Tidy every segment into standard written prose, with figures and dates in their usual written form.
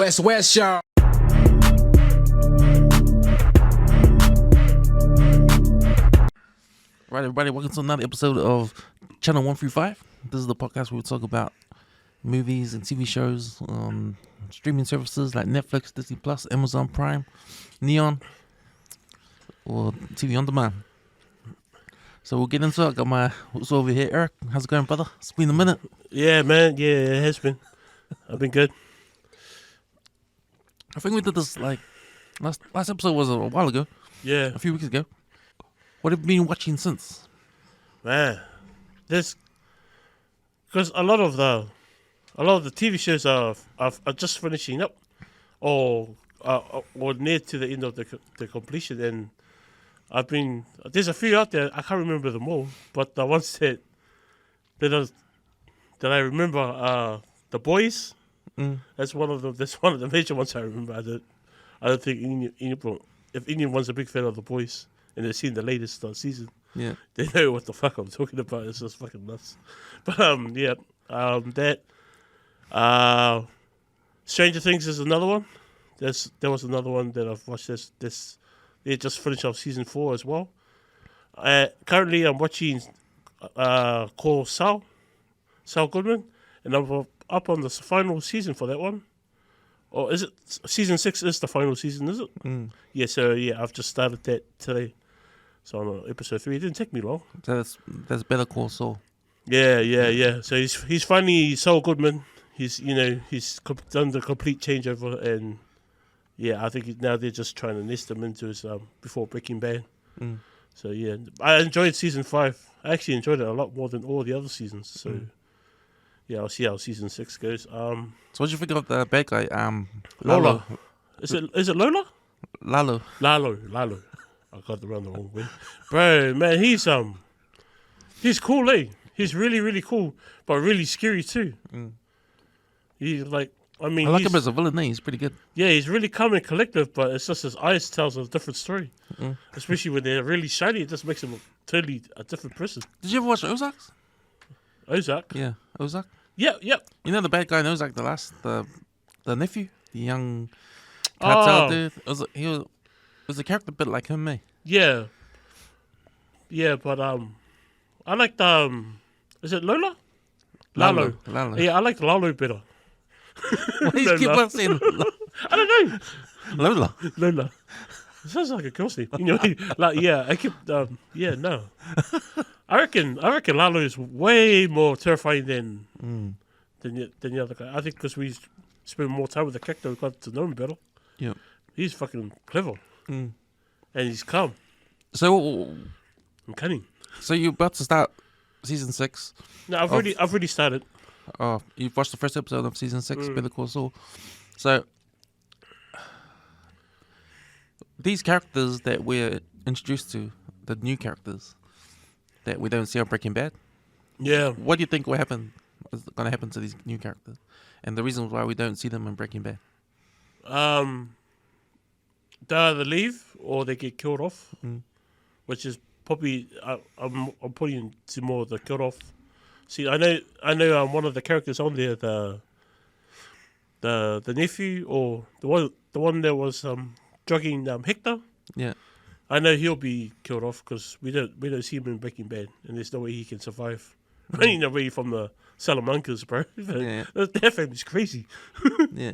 WesWes, y'all. Right, everybody, welcome to another episode of Channel 135. This is the podcast where we talk about movies and TV shows on streaming services like Netflix, Disney Plus, Amazon Prime, Neon, or TV on demand. So we'll get into it. I got my what's over here, Eric. How's it going, brother? It's been a minute. Yeah, man. Yeah, it has been. I've been good. I think we did this like last episode was a while ago, Yeah, a few weeks ago. What have you been watching since? man. This because a lot of the TV shows are just finishing up, or near to the end of the completion, and there's a few out there. I can't remember them all, but the ones that I remember are The Boys. That's one of them. That's one of the major ones I remember. I don't think if anyone's a big fan of The Boys and they've seen the latest season, Yeah. they know what the fuck I'm talking about. It's just fucking nuts. But Stranger Things is another one. There was another one that I've watched. They just finished off season 4 as well. Currently, I'm watching called Saul Goodman, and I'm up on the final season for that one. Or is it season 6 is the final season, is it? Yeah, so I've just started that today. So I'm on episode 3. It didn't take me long. So that's Better Call Saul. Yeah. So he's finally Saul Goodman. He's done the complete changeover, and I think now they're just trying to nest him into his before Breaking Bad. So I enjoyed season 5. I actually enjoyed it a lot more than all the other seasons. So I'll see how season 6 goes. So what do you think of the bad guy? Lola. Is it Lola? Lalo. I got the wrong way. Bro, man, he's cool, eh? He's really, really cool, but really scary too. He's like, I like him as a villain, He's pretty good. Yeah, he's really calm and collective, but it's just his eyes tells a different story. Especially when they're really shiny, it just makes him totally a different person. Did you ever watch Ozark? Ozark? Yeah, Ozark. Yeah. You know the bad guy in Ozark, the nephew, the young cartel dude. He was a character a bit like him, eh? Yeah, but I like the is it Lola? Lalo. Yeah, I like Lalo better. Why do you keep on saying Lola? I don't know. Lola. It sounds like a girl's name. I keep no. I reckon Lalo is way more terrifying than the other guy. I think because we spend more time with the character, we got to know him better. Yeah, he's fucking clever, and he's calm. So and cunning. So you're about to start season 6? No, I've already started. Oh, you've watched the first episode of season 6, Better Call Saul. So these characters that we're introduced to, the new characters that we don't see on Breaking Bad. Yeah. What do you think is going to happen to these new characters, and the reasons why we don't see them in Breaking Bad? They either leave or they get killed off, which is probably I'm putting to more of the killed off. See, I know one of the characters on there, the nephew or the one that was drugging Hector. Yeah, I know he'll be killed off because we don't see him in Breaking Bad, and there's no way he can survive running away from the Salamancas, bro. That family's crazy. Yeah.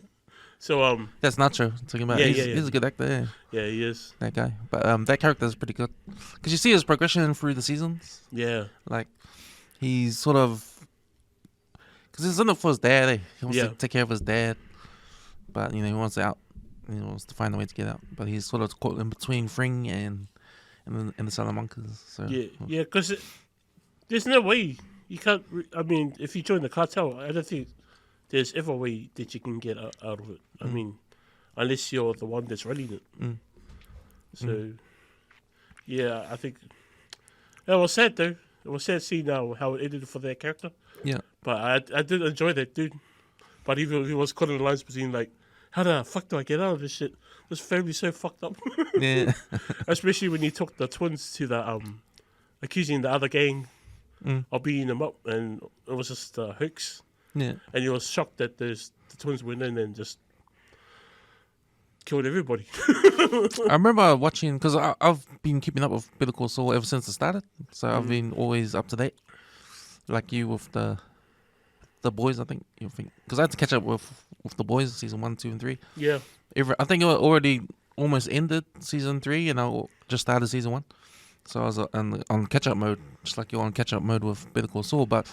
So that's Nacho talking about. He's a good actor. Yeah. Yeah, he is. That guy, but that character is pretty good because you see his progression through the seasons. Yeah. Like he's sort of because he's in it for his dad. Eh? He wants to take care of his dad, but he wants out. He wants to find a way to get out, but he's sort of caught in between Fring and the Salamancas. So yeah, because there's no way you can't. I mean, if you join the cartel, I don't think there's ever a way that you can get out of it. I mean, unless you're the one that's running it. So, I think it was sad though. It was sad seeing how it ended for that character. Yeah, but I did enjoy that dude. But even he was caught in the lines between like, how the fuck do I get out of this shit? This family's so fucked up. Yeah. Especially when he took the twins to the accusing the other gang of beating them up, and it was just a hoax. Yeah. And he was shocked that the twins went in and just killed everybody. I remember watching because I've been keeping up with Better Call Saul ever since it started, so I've been always up to date, like you with the boys. I think because I had to catch up with the boys season 1, 2, and 3. Yeah. I think it already almost ended season 3, and I just started season 1, so I was on catch up mode, just like you're on catch up mode with Better Call Saul. But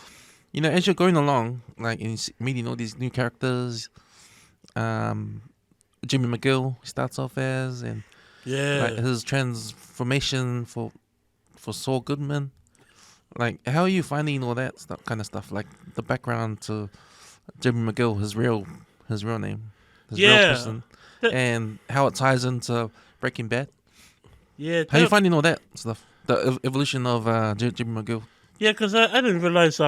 as you're going along, like and meeting all these new characters, Jimmy McGill starts off as, and like his transformation for Saul Goodman. Like, how are you finding all that kind of stuff? Like the background to Jimmy McGill, his real name, his real person, and how it ties into Breaking Bad. Yeah. How are you finding all that stuff? The evolution of Jimmy McGill. Yeah, because I didn't realize.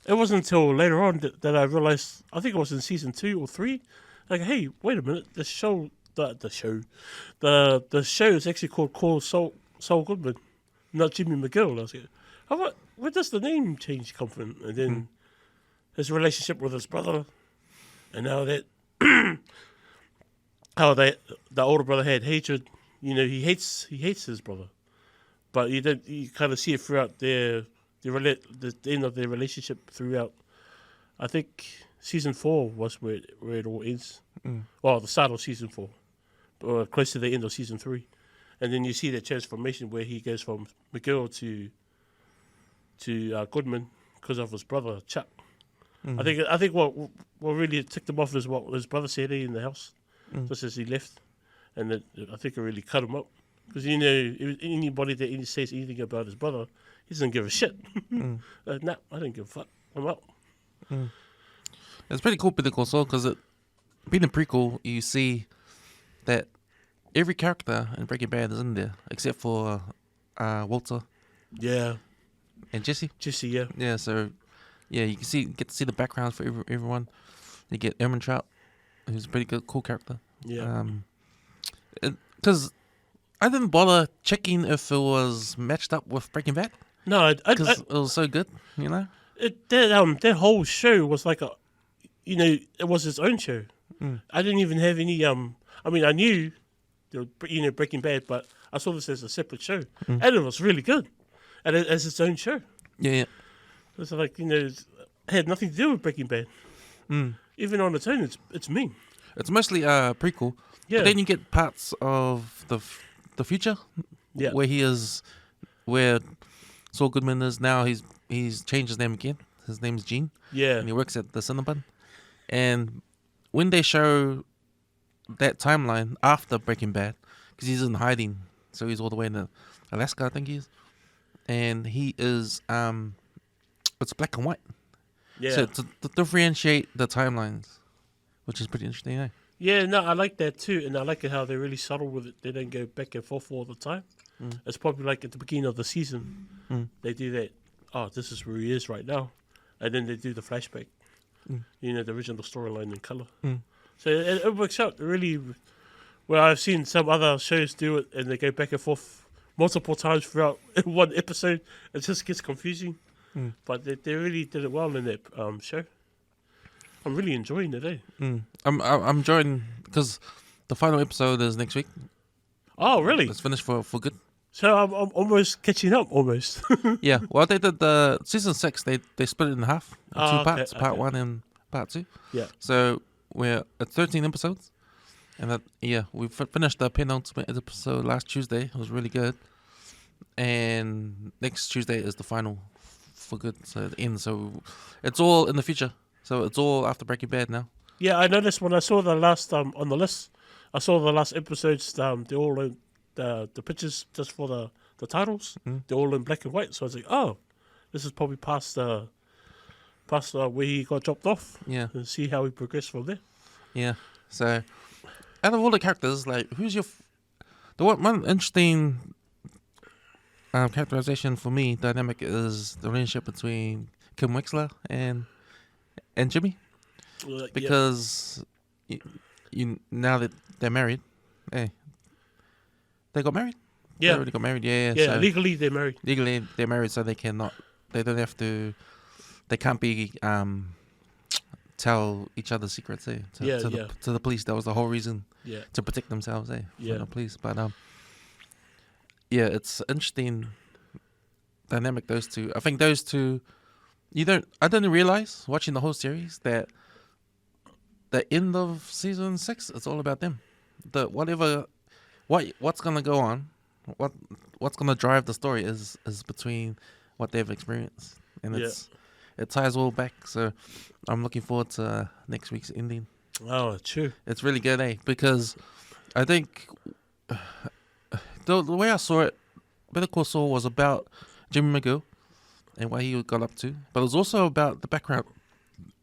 It wasn't until later on that I realized. I think it was in season 2 or 3. Like, hey, wait a minute. The show is actually called Call Saul Goodman, not Jimmy McGill. I was like, where does the name change come from? And then his relationship with his brother, and now that the older brother had hatred. He hates his brother, but you kind of see it throughout the end of their relationship throughout. I think season 4 was where it all ends. Well, the start of season 4, or close to the end of season 3, and then you see that transformation where he goes from McGill to Goodman because of his brother Chuck. I think what really ticked him off is what his brother said in the house just as he left, and I think it really cut him up because anybody that says anything about his brother, he doesn't give a shit. Nah, I don't give a fuck. I'm out. It's pretty cool, Better Call Saul, because being a prequel, you see that every character in Breaking Bad is in there except for Walter. Yeah. And Jesse. Yeah. Yeah. So, yeah, you can get to see the backgrounds for everyone. You get Erman Trout, who's a pretty cool character. Yeah. Because I didn't bother checking if it was matched up with Breaking Bad. No, because it was so good. That whole show was like it was its own show. I didn't even have any. I mean, I knew, Breaking Bad, but I saw this as a separate show, and it was really good, and as its own show. Yeah. It's like it had nothing to do with Breaking Bad. Even on its own, it's mean. It's mostly prequel. Yeah. But then you get parts of the future. Yeah. Where Saul Goodman is now. He's changed his name again. His name's Gene. Yeah. And he works at the Cinnabon. And when they show that timeline after Breaking Bad, because he's in hiding, so he's all the way in Alaska, I think he is, and he is it's black and white. Yeah. So to differentiate the timelines, which is pretty interesting, eh? Yeah, no, I like that too, and I like it how they're really subtle with it. They don't go back and forth all the time. It's probably like at the beginning of the season, they do that. Oh, this is where he is right now, and then they do the flashback. The original storyline in color. So it works out really. Well, I've seen some other shows do it, and they go back and forth multiple times throughout one episode. It just gets confusing. But they really did it well in that show. I'm really enjoying it, eh? I'm enjoying because the final episode is next week. Oh, really? It's finished for good. So I'm almost catching up, almost. Yeah. Well, they did the season 6. They split it in half, two parts, okay. part 1 and part 2. Yeah. So we're at 13 episodes, and we finished the penultimate episode last Tuesday. It was really good, and next Tuesday is the final for good. So the end. So it's all in the future. So it's all after Breaking Bad now. Yeah, I noticed when I saw the last on the list. I saw the last episodes. They're all in the pictures just for the titles. They're all in black and white. So I was like, oh, this is probably past where he got dropped off. Yeah. And see how he progressed from there. Yeah. So out of all the characters, like who's the one interesting characterization for me, dynamic, is the relationship between Kim Wexler and Jimmy, because now that they're married, they got married. Yeah, they already got married. Yeah. So legally they're married. Legally they're married, so they don't have to. They can't be tell each other secrets, to the police. That was the whole reason, to protect themselves, from the police. But it's interesting dynamic, those two. I think those two, I didn't realize watching the whole series that the end of season 6, it's all about them. What's gonna go on, what's gonna drive the story is between what they've experienced, and it ties all back. So I'm looking forward to next week's ending. Oh, true. It's really good, because I think the way I saw it, Better Call Saul was about Jimmy McGill and what he got up to, but it was also about the background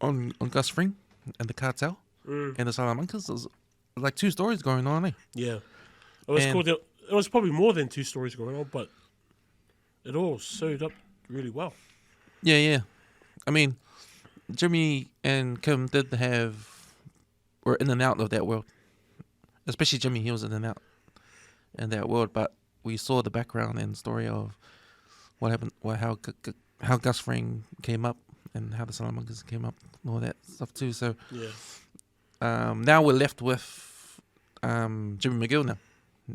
on Gus Fring and the cartel and the Salamancas. There's like 2 stories going on, Yeah. It was cool. It was probably more than 2 stories going on, but it all sewed up really well. Yeah. I mean, Jimmy and Kim were in and out of that world. Especially Jimmy, he was in and out in that world. But we saw the background and story of what happened, how Gus Fring came up and how the Salamancas came up and all that stuff too. So now we're left with Jimmy McGill.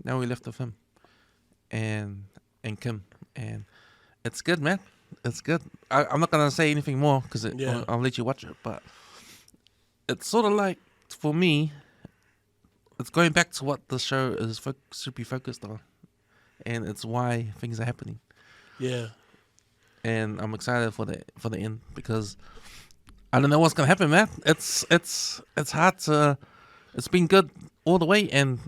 Now we're left with him and Kim, and it's good, man. It's good. I'm not gonna say anything more because I'll let you watch it. But it's sort of like, for me, it's going back to what the show should be focused on, and it's why things are happening. Yeah. And I'm excited for the end, because I don't know what's gonna happen, man. It's hard to. It's been good all the way, and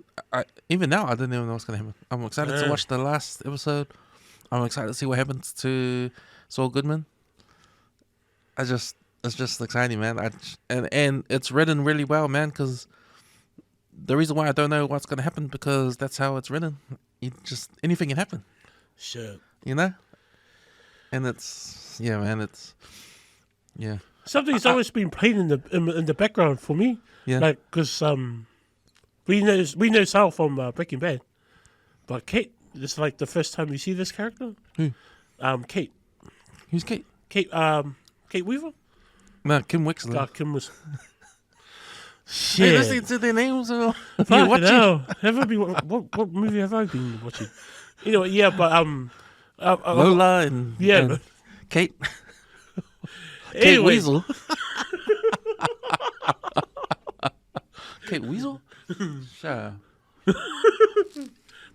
even now I don't even know what's gonna happen. I'm excited to watch the last episode. I'm excited to see what happens to Saul Goodman. It's just exciting, man. And it's written really well, man. Because the reason why I don't know what's gonna happen, because that's how it's written. Anything can happen. Sure. And it's man. Something's always been playing in the background for me. Yeah. Like, because we know Sal from Breaking Bad, but Kate. It's like the first time you see this character. Who? Kate. Who's Kate? Kate Weaver? No, Kim Wexler. Kim was... Shit. Hey, listening to their names or you watching? What movie have I been watching? But Lola and Kate. Kate Weasel. Kate Weasel? Sure.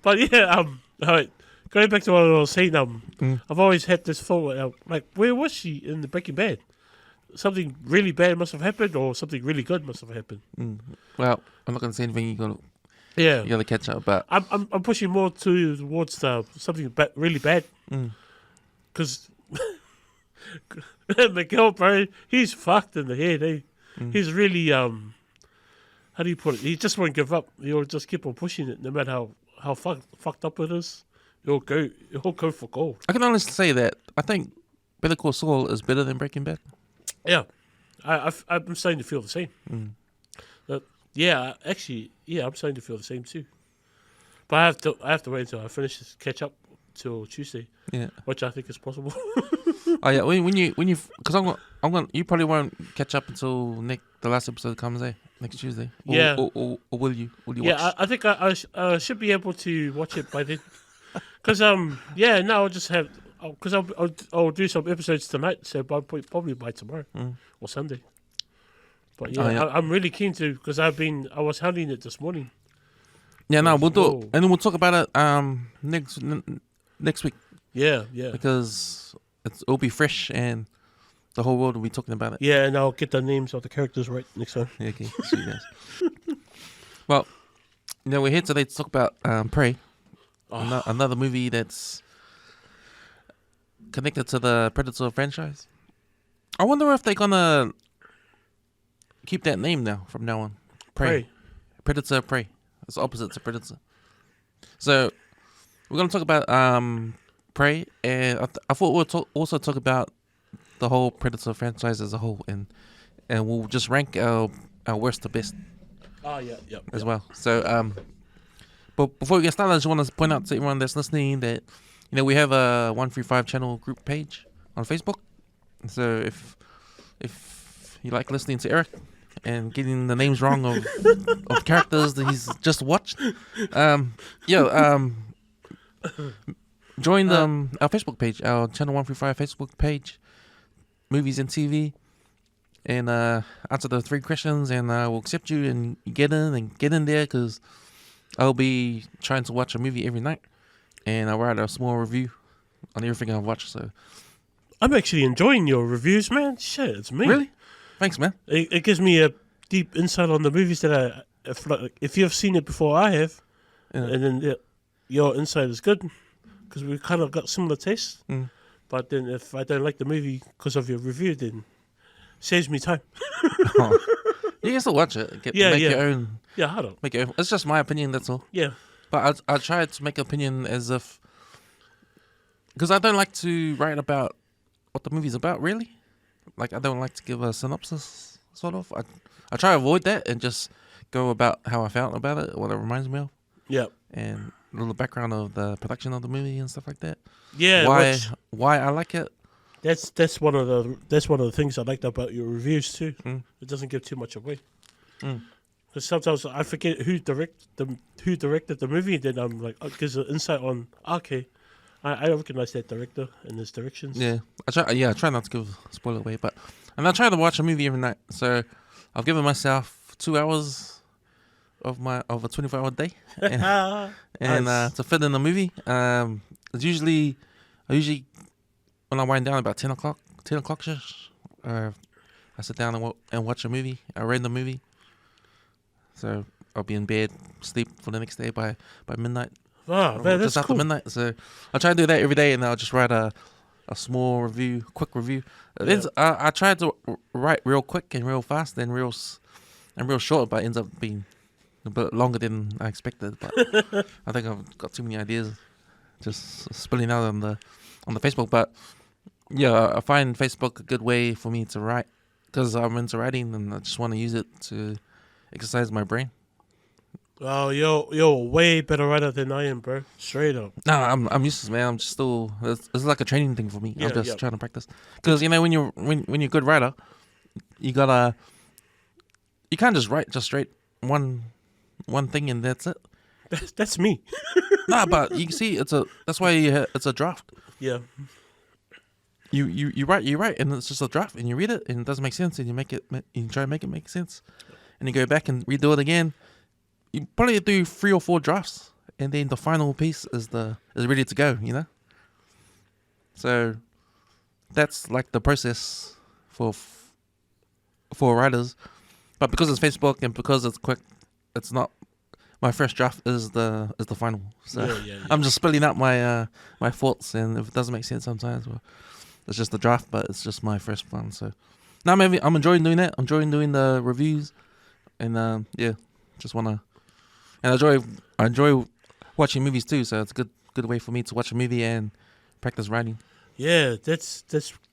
But all right. Going back to what I was saying, I've always had this thought, like, where was she in the Breaking Bad? Something really bad must have happened, or something really good must have happened. Well, I'm not going to say anything. You got to catch up. But I'm pushing more towards something really bad, because Miguel, bro, he's fucked in the head. He's really how do you put it? He just won't give up. He'll just keep on pushing it, no matter how fucked up it is. He'll go for gold. I can honestly say that I think Better Call Saul is better than Breaking Bad. Yeah, I'm starting to feel the same. Actually, I'm starting to feel the same too. But I have to wait until I finish this catch up till Tuesday. Yeah, which I think is possible. Oh yeah, when you because I'm going you probably won't catch up until the last episode comes next Tuesday. Or will you? Will you watch? Yeah, I think I should be able to watch it by then. Because I'll just have, because I'll do some episodes tonight, so probably by tomorrow or Sunday. But I'm really keen to, because I was hunting it this morning. Yeah, no, we'll do it, and then we'll talk about it next week. Yeah. Because it'll be fresh, and the whole world will be talking about it. Yeah, and I'll get the names of the characters right next time. Yeah, okay, see you guys. Well, we're here today to talk about Prey. Another movie that's connected to the Predator franchise. I wonder if they're gonna keep that name from now on. Prey. Predator, Prey. It's opposite to Predator. So we're gonna talk about Prey, and I thought we'll also talk about the whole Predator franchise as a whole, and we'll just rank our worst to best. As well. So but before we get started, I just want to point out to everyone that's listening that we have a 135 channel group page on Facebook. So if you like listening to Eric and getting the names wrong of characters that he's just watched, join our Facebook page, our Channel 135 Facebook page, Movies and TV, and answer the 3 questions, and we'll accept you and get in there, because I'll be trying to watch a movie every night, and I'll write a small review on everything I've watched. So I'm actually enjoying your reviews, man. Shit, it's me. really, thanks, man. It gives me a deep insight on the movies that if you've seen it before I have, and then your insight is good, because we kind of got similar tastes. But then if I don't like the movie because of your review, then saves me time. You can still watch it. Make your own. Yeah, hold on. Make your own. It's just my opinion. That's all. Yeah. But I try to make opinion as if, because I don't like to write about what the movie's about, really. Like, I don't like to give a synopsis, sort of. I try to avoid that and just go about how I felt about it, what it reminds me of. Yeah. And a little background of the production of the movie and stuff like that. Yeah. Why I like it. That's one of the things I liked about your reviews too. It doesn't give too much away. Because sometimes I forget who directed the movie, then I'm like, it gives an insight on, okay, I recognize that director and his directions. Yeah, I try not to give spoiler away, and I try to watch a movie every night. So I've given myself 2 hours of a 24-hour day, and to fit in the movie. It's usually when I wind down about 10 o'clock ish, I sit down and watch a movie. I rent the movie, so I'll be in bed, sleep for the next day by midnight. Oh, man, that's just after cool. midnight. So I try to do that every day, and I'll just write a small review, quick review. I try to write real quick and real fast and real short, but it ends up being a bit longer than I expected. But I think I've got too many ideas just spilling out on the Facebook. But yeah, I find Facebook a good way for me to write, because I'm into writing and I just want to use it to exercise my brain. Oh, you're a way better writer than I am, bro. Straight up. No, I'm useless, man. I'm just still. It's like a training thing for me. I'm just trying to practice. Because when you're a good writer, you can't just write just straight one thing and that's it. That's me. Nah, but you can see that's why it's a draft. Yeah. You write, and it's just a draft, and you read it, and it doesn't make sense, and you try to make it make sense, and you go back and redo it again. You probably do 3 or 4 drafts, and then the final piece is ready to go. So that's like the process for writers. But because it's Facebook and because it's quick, it's not. My first draft is the final. So Yeah. I'm just spilling out my thoughts, and if it doesn't make sense sometimes, well, it's just the draft. But it's just my first one. So now maybe I'm enjoying doing that. I'm enjoying doing the reviews, and just wanna. And I enjoy watching movies too, so it's a good way for me to watch a movie and practice writing. Yeah, that's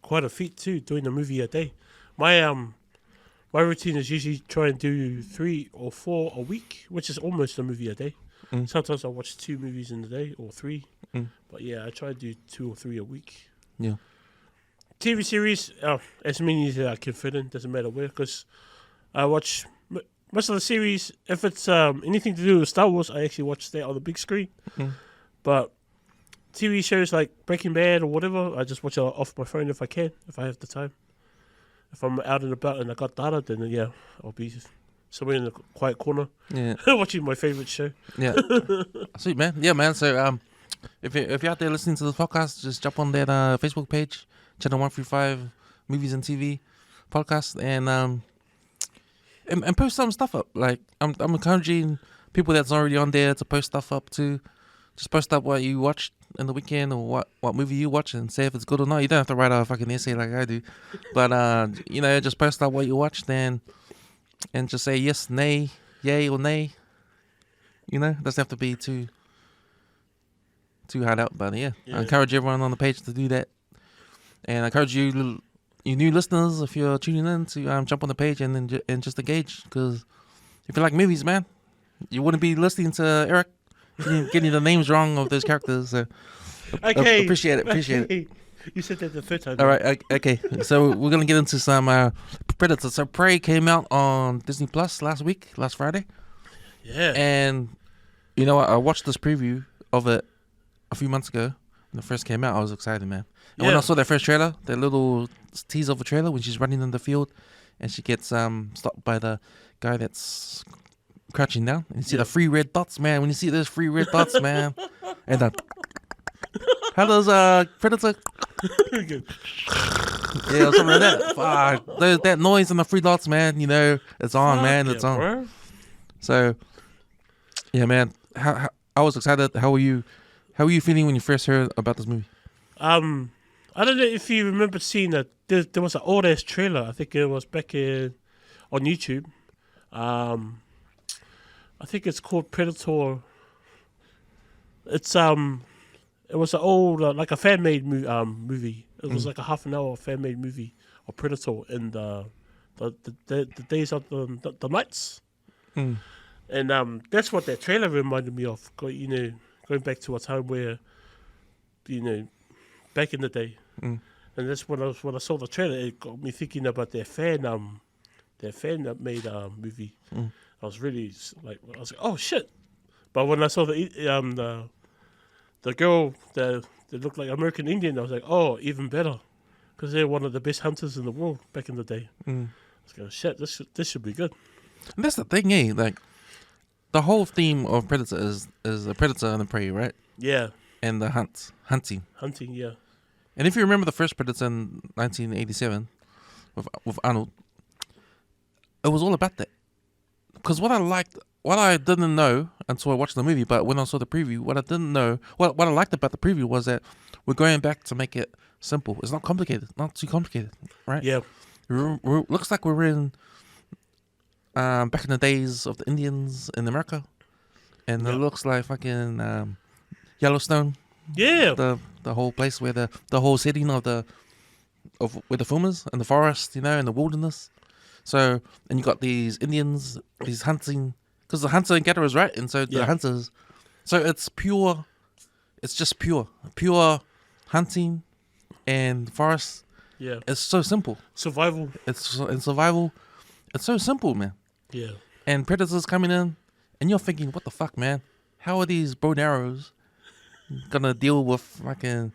quite a feat too, doing a movie a day. My routine is usually try and do 3 or 4 a week, which is almost a movie a day. Sometimes I watch 2 movies in a day or 3, but yeah, I try to do 2 or 3 a week. Yeah. TV series, as many as I can fit in, doesn't matter where, because I watch most of the series. If it's anything to do with Star Wars, I actually watch that on the big screen. But TV shows like Breaking Bad or whatever, I just watch it off my phone if I have the time. If I'm out and about and I got data, then yeah, I'll be somewhere in the quiet corner, watching my favorite show. Yeah, sweet, man. Yeah, man. So if you're out there listening to this podcast, just jump on that Facebook page, Channel 135 Movies and TV podcast, and post some stuff up. Like I'm encouraging people that's already on there to post stuff up too. Just post up what you watched in the weekend or what movie you watch and say if it's good or not. You don't have to write a fucking essay like I do, but just post up what you watched and just say yes, nay, yay or nay. Doesn't have to be too hard out, but yeah. I encourage everyone on the page to do that, and I encourage you new listeners, if you're tuning in, to jump on the page and just engage, because if you like movies, man, you wouldn't be listening to Eric getting the names wrong of those characters. So Okay. appreciate it. You said that the third time. All right, okay. So we're gonna get into some Predator. So Prey came out on Disney Plus last Friday, Yeah. and you know what? I watched this preview of it a few months ago when it first came out. I was excited, man. And when I saw that first trailer, that little tease of a trailer when she's running in the field, and she gets stopped by the guy that's crouching down, and you see the 3 red dots, man. When you see those 3 red dots, man, and the how does Predator? Yeah, something like that. Fuck, that noise and the 3 dots, man. You know, it's on, man. It's on. Bro. So, yeah, man. How I was excited. How were you? How were you feeling when you first heard about this movie? I don't know if you remember seeing that there was an old ass trailer. I think it was back on YouTube. I think it's called Predator. It's it was an old like a fan made movie. It was like a half an hour fan made movie of Predator in the days of the nights. Mm. And that's what that trailer reminded me of. You know, going back to a time where, you know, back in the day. Mm. And that's when I saw the trailer, it got me thinking about their fan that made a movie. Mm. I was really like, oh shit! But when I saw the girl that looked like American Indian, I was like, oh, even better, because they're one of the best hunters in the world back in the day. Mm. I was like, shit, this should be good. And that's the thing, eh? Like, the whole theme of Predator is the predator and the prey, right? Yeah, And the hunting. hunting. Yeah, And if you remember the first Predator in 1987 with Arnold, it was all about that. Because what I didn't know until I watched the movie, but when I saw the preview, what I didn't know, what I liked about the preview was that we're going back to make it simple. It's not complicated, not too complicated, right? yeah, Looks like we're in back in the days of the Indians in America, and it looks like fucking Yellowstone. yeah, The whole place where the whole setting of where the film is in the forest, you know, in the wilderness. So, and you got these Indians, these hunting, because the hunter and gatherers, right? And so the hunters, so it's just pure hunting and forest. yeah. It's so simple. Survival. In survival, it's so simple, man. Yeah, And predators coming in, and you're thinking, what the fuck, man? How are these bow and arrows gonna deal with fucking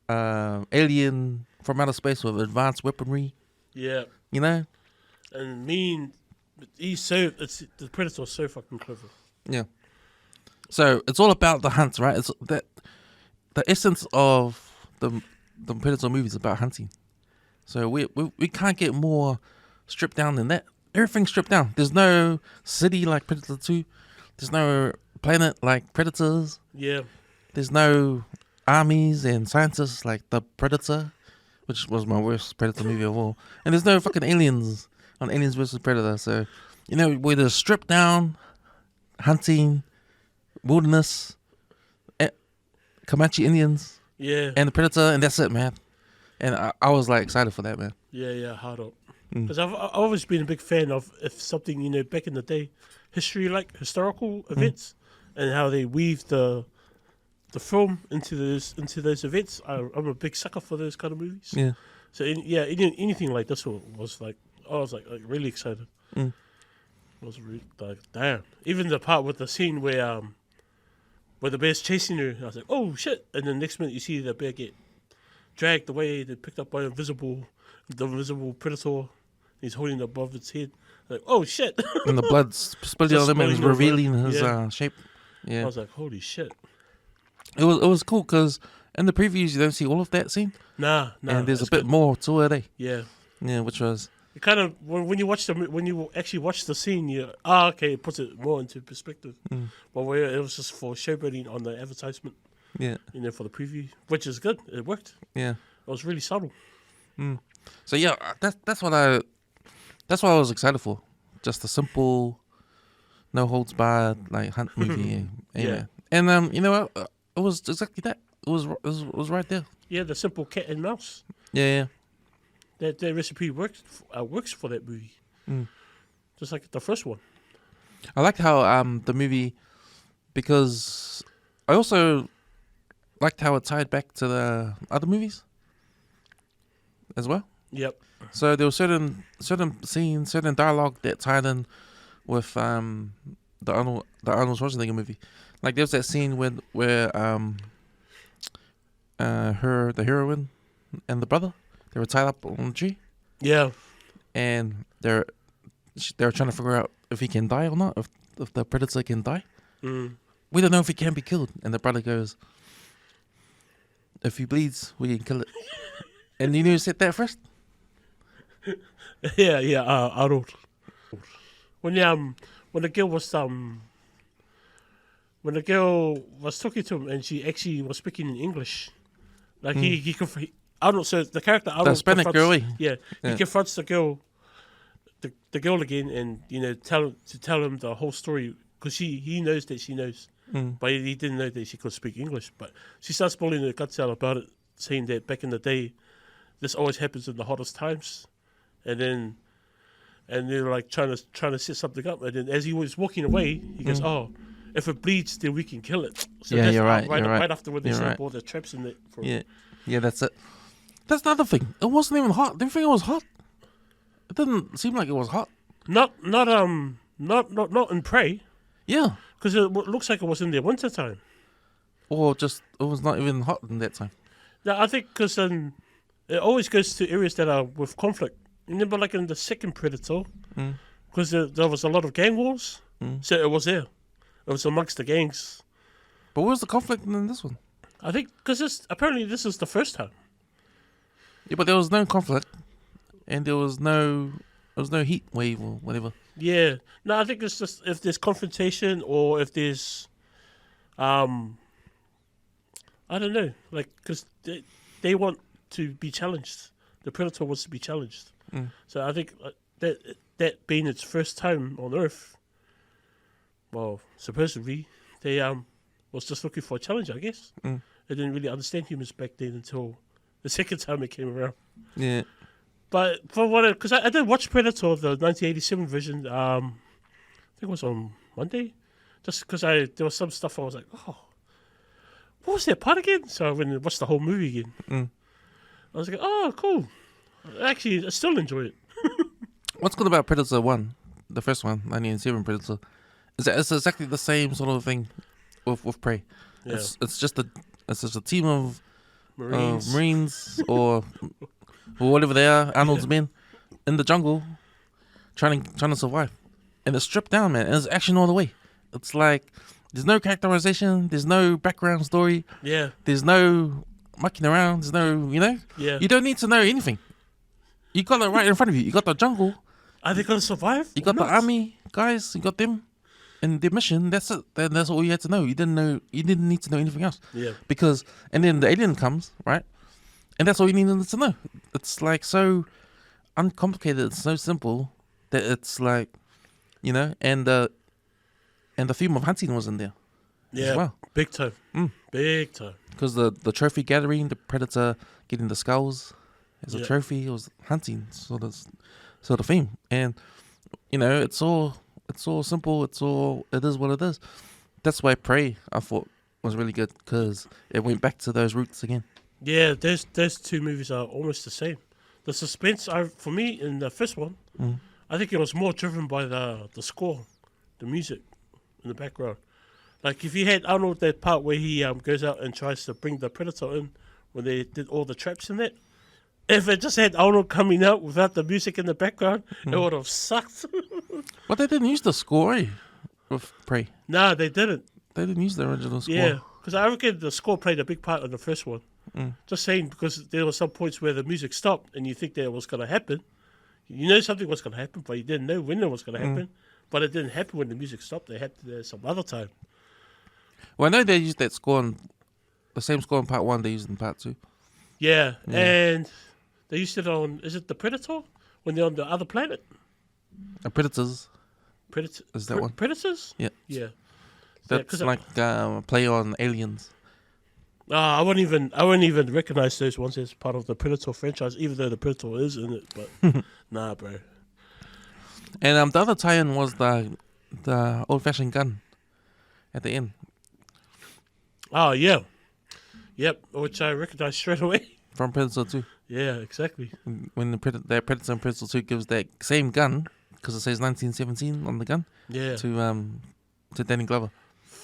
alien from outer space with advanced weaponry? yeah. You know? And the Predator's so fucking clever. Yeah. So it's all about the hunt, right? It's that the essence of the Predator movie is about hunting. So we can't get more stripped down than that. Everything's stripped down. There's no city like Predator 2. There's no planet like Predators. Yeah, There's no armies and scientists like the Predator, which was my worst Predator movie of all. And there's no fucking aliens on Aliens vs Predator. So, you know, we're the stripped down, hunting, wilderness, Comanche Indians, yeah, and the Predator, and that's it, man. And I was like excited for that, man. yeah. Hard up. Because I've always been a big fan of if something, you know, back in the day, historical events, and how they weave the film into those events. I'm a big sucker for those kind of movies. Yeah. So anything like this was like, I was like really excited. Mm. I was really like, damn. Even the part with the scene where the bear's chasing her, I was like, oh shit! And then next minute you see the bear get dragged away, then picked up by the invisible predator. He's holding it above its head. Like, oh shit! And the blood spilling on him and spilling over. revealing his Yeah. shape. Yeah. I was like, holy shit! It was cool because in the previews you don't see all of that scene, Nah. and there's a it's bit good. more to it, eh? Yeah. Yeah, which was It kind of when you actually watch the scene, okay, it puts it more into perspective. But where it was just for showboating on the advertisement, yeah, you know, for the preview, which is good. It worked. yeah. It was really subtle. So yeah, that's what I was excited for. Just a simple, no holds barred like hunt movie. Yeah. And you know what? It was exactly that. It was right there. Yeah, the simple cat and mouse. Yeah. That recipe works for that movie. Just like the first one. I liked how the movie, because I also liked how it tied back to the other movies. as well. Yep. So there was certain scenes, certain dialogue that tied in with the Arnold Schwarzenegger movie. Like there was that scene where the heroine and the brother, they were tied up on a tree, Yeah. and they're trying to figure out if he can die or not, if the predator can die. Mm. We don't know if he can be killed. And the brother goes, if he bleeds, we can kill it. And you know who said that first? Yeah. Arnold. When the girl was talking to him and she actually was speaking in English, like Arnold. So the character Arnold, The Hispanic girl, eh? Yeah, he Yeah. confronts the girl, the girl again, and tell him the whole story because he knows that she knows, but he didn't know that she could speak English. But she starts pulling her guts out about it, saying that back in the day, this always happens in the hottest times, and they're like trying to set something up, and then as he was walking away, he goes, "Oh, if it bleeds, then we can kill it." So Yeah, that's you're right, right, you're right. right after when they You're set right. up all the traps in it. Yeah, that's it. That's another thing. It wasn't even hot. Didn't think it was hot. It didn't seem like it was hot. Not in Prey, Yeah. because it looks like it was in the winter time. Or just, it was not even hot in that time. No, I think because it always goes to areas that are with conflict. Remember, like in the second Predator, because there was a lot of gang wars, so it was there. It was amongst the gangs. But where's the conflict in this one? I think because apparently this is the first time. Yeah, but there was no conflict. And there was no heat wave or whatever. Yeah. No, I think it's just if there's confrontation or if there's, I don't know, like, because they want to be challenged. The Predator wants to be challenged. So I think that being its first time on Earth, well, supposedly, they was just looking for a challenge, I guess. They didn't really understand humans back then until the second time it came around. Yeah. But for what, because I did watch Predator, the 1987 version. I think it was on Monday, just because there was some stuff I was like, oh, what was that part again? So I went and watched the whole movie again. I was like, oh, cool. Actually, I still enjoy it. What's good about Predator 1, the first one, 1987 Predator, is that it's exactly the same sort of thing with Prey. Yeah. It's just a team of Marines. or whatever they are, Arnold's men, in the jungle, trying to survive. And it's stripped down, man. And it's action all the way. It's like there's no characterization, there's no background story, Yeah. there's no mucking around, there's no, Yeah. you don't need to know anything. You got it right in front of you. You got the jungle, Are they going to survive? you got the army guys, you got them, and their mission. That's it. Then that's all you had to know. You didn't need to know anything else. Yeah. And then the alien comes, right? And that's all you needed to know. It's like so uncomplicated. It's so simple that it's like, and the theme of hunting was in there Yeah. as well. Big time. Big time. Because the trophy gathering, the predator getting the skulls as a Yeah. trophy, it was hunting sort of theme. And it's all simple. It is what it is. That's why Prey, I thought, was really good because it went back to those roots again. Yeah, those two movies are almost the same. The suspense, for me, in the first one, I think it was more driven by the score, the music in the background. Like if you had Arnold, that part where he goes out and tries to bring the Predator in, when they did all the traps in that. If it just had Arnold coming out without the music in the background, it would have sucked. But they didn't use the score with Prey. Nah, they didn't. They didn't use the original score. Yeah, because I reckon the score played a big part in the first one. Just saying, because there were some points where the music stopped and you think that was going to happen. You know something was going to happen, but you didn't know when it was going to happen. But it didn't happen when the music stopped. They happened there some other time. Well, I know they used that score the same score in part 1 they used in part 2. Yeah, and they used it on, is it the Predator? When they're on the other planet? Predators. Predator, Is that one? Predators? Yeah. Yeah. That's 'cause like a play on Aliens. I wouldn't even recognize those ones as part of the Predator franchise, even though the Predator is in it. But nah, bro. And the other tie-in was the old-fashioned gun at the end. Oh yeah, yep. Which I recognized straight away. From Predator 2. Yeah, exactly. When that Predator and Predator 2 gives that same gun, because it says 1917 on the gun, Yeah. to Danny Glover.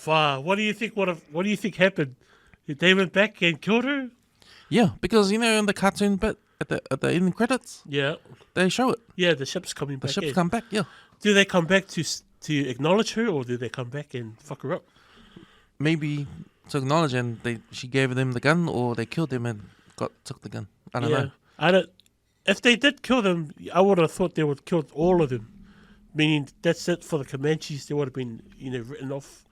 What do you think? What do you think happened? Did they went back and killed her? Yeah, because in the cartoon bit at the end credits, Yeah. they show it. Yeah, the ship's coming The back. ships in. come back. Yeah, Do they come back to acknowledge her, or do they come back and fuck her up? maybe to acknowledge, and she gave them the gun, or they killed them and took the gun. I don't know. I don't. If they did kill them, I would have thought they would have killed all of them. Meaning that's it for the Comanches. They would have been written off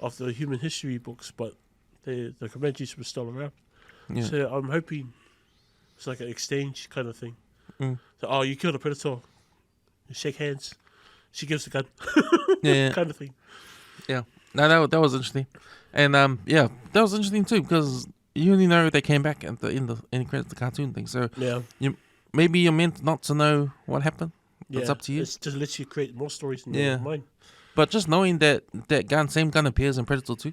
of the human history books, but the Comanches were still around. Yeah. So I'm hoping it's like an exchange kind of thing. Mm. So, you killed a predator. You shake hands. She gives the gun. Yeah. Kind of thing. Yeah. No, that was interesting, and that was interesting too, because you only know they came back at the end credits, the cartoon thing. So Yeah. maybe you're meant not to know what happened. It's up to you. It's just lets you create more stories in your mind. But just knowing that same gun appears in Predator 2,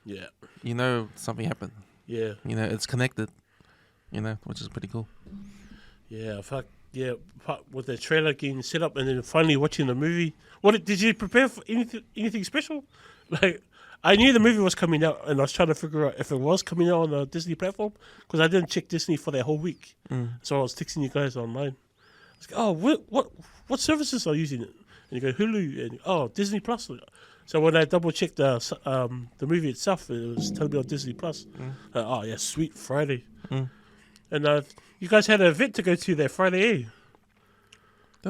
Yeah. you know something happened. Yeah. It's connected. Which is pretty cool. Yeah. Fuck. Yeah. With the trailer getting set up and then finally watching the movie. What did you prepare for anything special? Like, I knew the movie was coming out, and I was trying to figure out if it was coming out on the Disney platform, because I didn't check Disney for that whole week. So I was texting you guys online. I was like, oh, what services are using it? And you go Hulu, and Disney Plus. So when I double checked the movie itself, it was telling me on Disney Plus. Sweet Friday. And you guys had an event to go to that Friday, eh?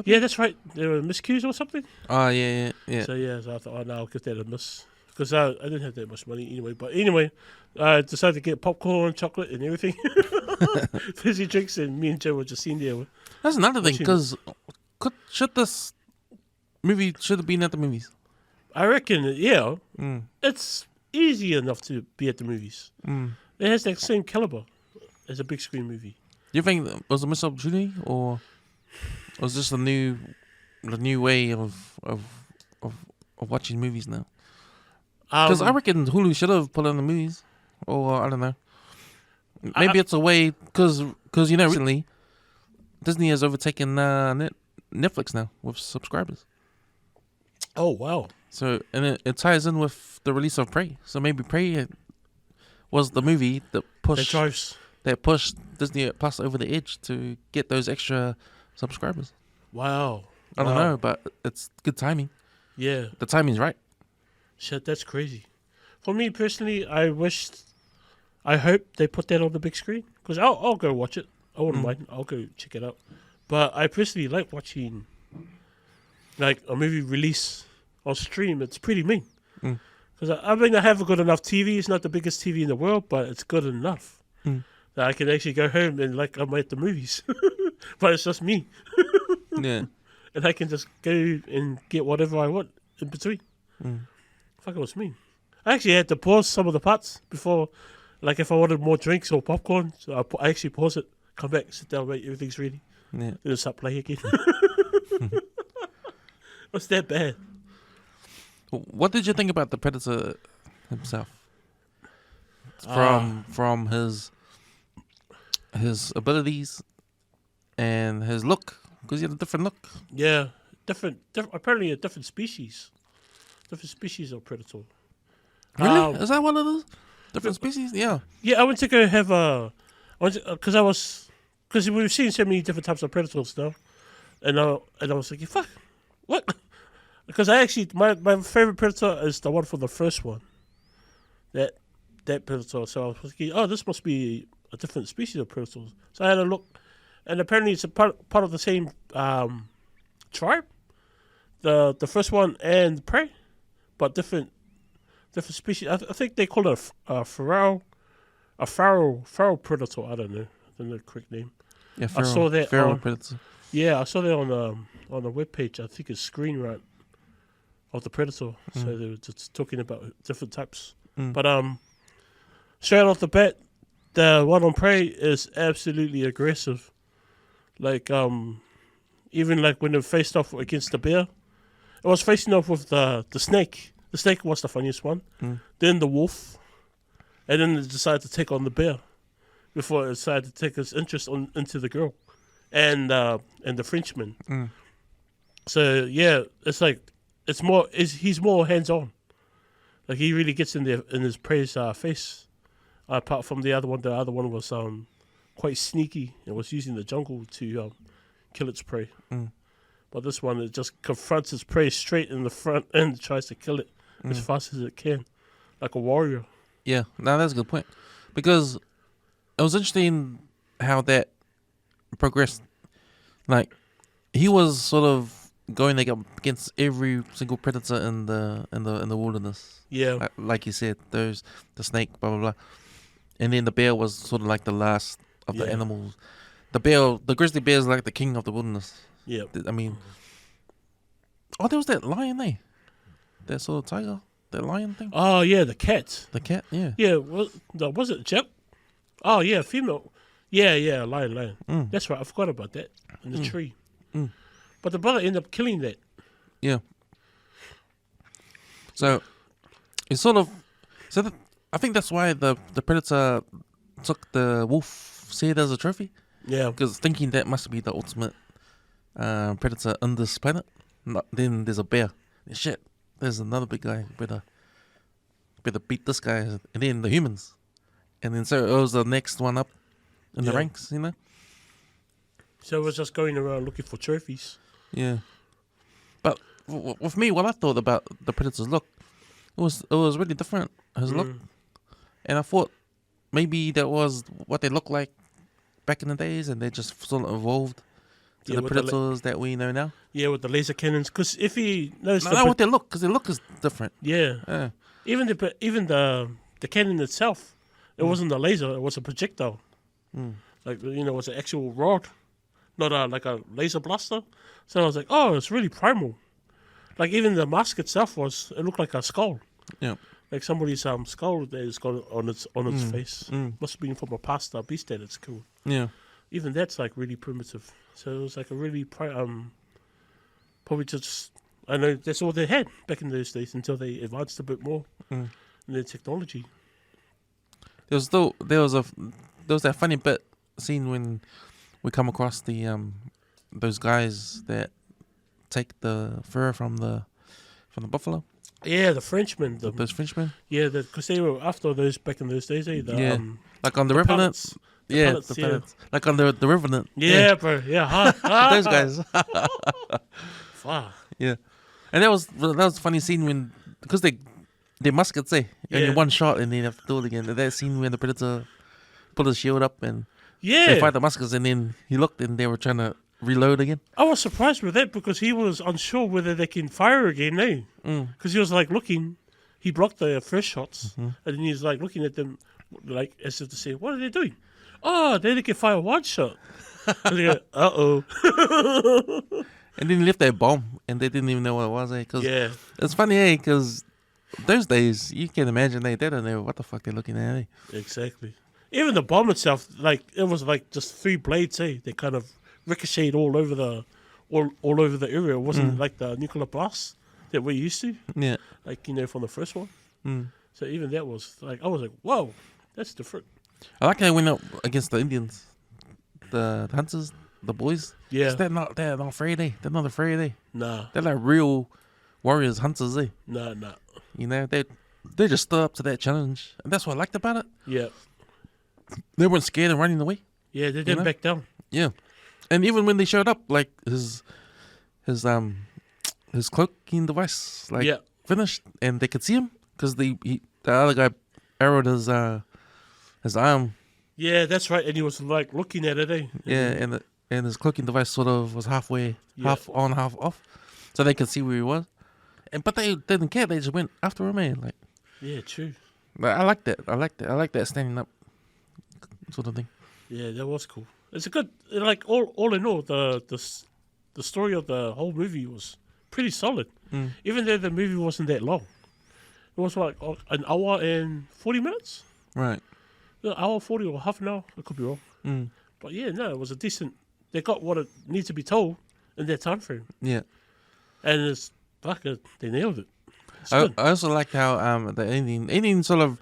Yeah, that's right. There were miscues or something. Oh yeah. So I thought, no, I'll give that a miss, because I didn't have that much money anyway. But anyway, I decided to get popcorn, chocolate, and everything, fizzy drinks, and me and Joe were just sitting there. That's another thing, because should this movie should have been at the movies? I reckon, it's easy enough to be at the movies. It has that same caliber as a big screen movie. Do you think it was a missed opportunity, or was this the new way of watching movies now? Because I reckon Hulu should have put on the movies, or I don't know. Maybe it's a way, because recently Disney has overtaken Netflix now with subscribers. Oh wow! So and it ties in with the release of Prey. So maybe Prey was the movie that pushed Disney Plus over the edge to get those extra subscribers. Wow! I don't know, but it's good timing. Yeah, the timing's right. Shit, that's crazy. For me personally, I hope they put that on the big screen, because I'll go watch it. I wouldn't mind. I'll go check it out. But I personally like watching like a movie release on stream. It's pretty mean. Because I mean, I have a good enough TV. It's not the biggest TV in the world, but it's good enough that I can actually go home and like I'm at the movies. But it's just me. Yeah. And I can just go and get whatever I want in between. Fuck, it was mean. I actually had to pause some of the parts before, like if I wanted more drinks or popcorn. So I actually pause it, come back, sit down, wait, everything's ready. Yeah. Then start playing again. What's that bad? What did you think about the Predator himself? From his abilities and his look, because he had a different look. Yeah, different. Apparently, a different species. Different species of predator. Really? Is that one of those different species? Yeah. Yeah, I went to go have because we've seen so many different types of predators now, and I was like, fuck, what? Because I actually my favorite predator is the one from the first one. That predator. So I was thinking, this must be a different species of predators. So I had a look, and apparently it's a part of the same tribe. The first one and prey, but different species. I think they call it a feral predator. I don't know the correct name. Yeah, I saw that. Feral predator. Yeah, I saw that on the webpage. I think it's Screen Rant of the predator. So they were just talking about different types. But straight off the bat, the one on prey is absolutely aggressive. Like even like when it faced off against the bear, it was facing off with the snake. The snake was the funniest one. Then the wolf, and then they decided to take on the bear. before it decided to take his interest into the girl and the Frenchman. Mm. So yeah, it's like he's more hands on. Like he really gets in there in his prey's face. Apart from the other one was quite sneaky and was using the jungle to kill its prey. Mm. But this one, it just confronts its prey straight in the front and tries to kill it as fast as it can, like a warrior. Yeah, no, that's a good point. Because it was interesting how that progressed. Like, he was sort of going against every single predator in the wilderness. Yeah, Like you said, there's the snake, blah blah blah, and then the bear was sort of like the last of the Yeah. animals. The grizzly bear is like the king of the wilderness. yeah. I mean, oh, there was that lion there, that sort of tiger, that lion thing, Oh yeah, the cat. the cat. Yeah, Yeah, was it Jep? Oh yeah, female. Yeah, lion. Mm. That's right. I forgot about that in the tree. Mm. But the brother ended up killing that. yeah. So it's sort of I think that's why the predator took the wolf's head as a trophy, Yeah, because thinking that must be the ultimate predator on this planet. Then there's a bear. Shit, there's another big guy. Better beat this guy, and then the humans, and then so it was the next one up in the Yeah. ranks. so it was just going around looking for trophies. Yeah. But with me, what I thought about the predator's look, it was really different. His look, and I thought maybe that was what they looked like back in the days, and they just sort of evolved to Yeah, the with the predators that we know now. Yeah, with the laser cannons. Because if he knows No, not what they look, because their look is different. yeah, Yeah. even the cannon itself, it wasn't a laser. It was a projectile. Like it was an actual rod, not like a laser blaster. So I was like, oh, it's really primal. Like even the mask itself it looked like a skull. Yeah. Like somebody's skull that is got on its face. Must have been from a past beast that it's killed. Yeah. Even that's like really primitive. So it was like a really probably just I know that's all they had back in those days until they advanced a bit more in their technology. There was that funny bit scene when we come across those guys that take the fur from the buffalo. Yeah, the Frenchmen. Those Frenchmen. Yeah, because they were after those back in those days. Yeah. Like on the Revenant. pellets. Yeah, pellets, the yeah. pellets. Like on the Revenant. Yeah, bro. Yeah, huh? Those guys. Fuck. Yeah, and that was a funny scene when, because they muskets, only Yeah. one shot and then you have to do it again. That scene when the predator put his shield up and they Yeah, fight the muskets, and then he looked and they were trying to reload again. I was surprised with that because he was unsure whether they can fire again. Because he was like looking. He blocked the first shots, and then he was like looking at them, like as if to say, "What are they doing?" Oh, they can fire one shot. And they go, uh-oh. And then he left that bomb and they didn't even know what it was. Cause Yeah. it's funny, because those days you can imagine they don't know what the fuck they're looking at. Exactly. Even the bomb itself, like it was like just 3 blades. They kind of ricocheted all over the area. It wasn't like the nuclear blast that we're used to, Yeah. like from the first one. Mm. So even that was like I was like, whoa, that's different. I like how they went up against the Indians, the hunters, the boys. Yeah. 'Cause they're not afraid. They're not afraid. Nah, They're like real warriors, hunters. nah. They just stood up to that challenge, and that's what I liked about it. Yeah, They weren't scared of running away. yeah. They didn't know? back down. Yeah, and even when they showed up, like his cloaking device, like Yeah. finished, and they could see him because the other guy arrowed his arm. Yeah, that's right. And he was like looking at it. Yeah, and his cloaking device sort of was halfway, Yeah. half on, half off, so they could see where he was. But they didn't care. They just went after him, man. Yeah, true. I like that. I like that standing up sort of thing. Yeah, that was cool. It's a good, like all in all, the story of the whole movie was pretty solid. Even though the movie wasn't that long, it was like an hour and 40 minutes. Right. An hour 40 or half an hour. I could be wrong. But yeah, no, it was a decent. They got what it needs to be told in their time frame, Yeah. and it's they nailed it. It's I good. also like how the ending sort of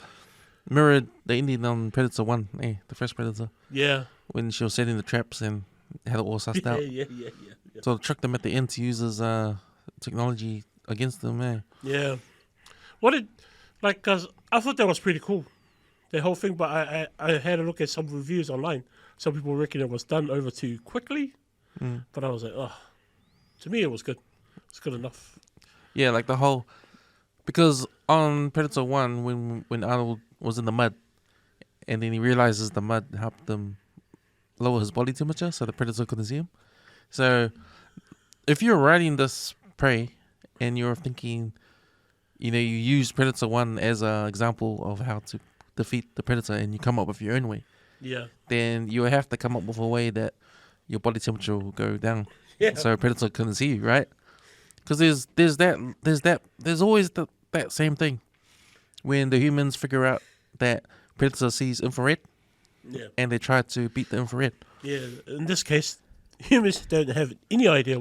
mirrored the ending on Predator 1, the first Predator, Yeah. when she was setting the traps and had it all sussed Yeah, out. yeah. So it tricked them at the end to use his technology against them, Yeah. What did, like, cause I thought that was pretty cool, the whole thing. But I had a look at some reviews online. Some people reckon it was done over too quickly. But I was like, oh, to me it was good. It's good enough. Yeah, like the whole... Because on Predator 1, when Arnold was in the mud, and then he realizes the mud helped them lower his body temperature so the Predator couldn't see him. So if you're writing this prey and you're thinking, you use Predator 1 as an example of how to defeat the Predator and you come up with your own way, Yeah. then you have to come up with a way that your body temperature will go down. Yeah. So Predator couldn't see you, right? Because there's always that same thing when the humans figure out that Predator sees infrared Yeah. and they try to beat the infrared. Yeah. In this case, humans don't have any idea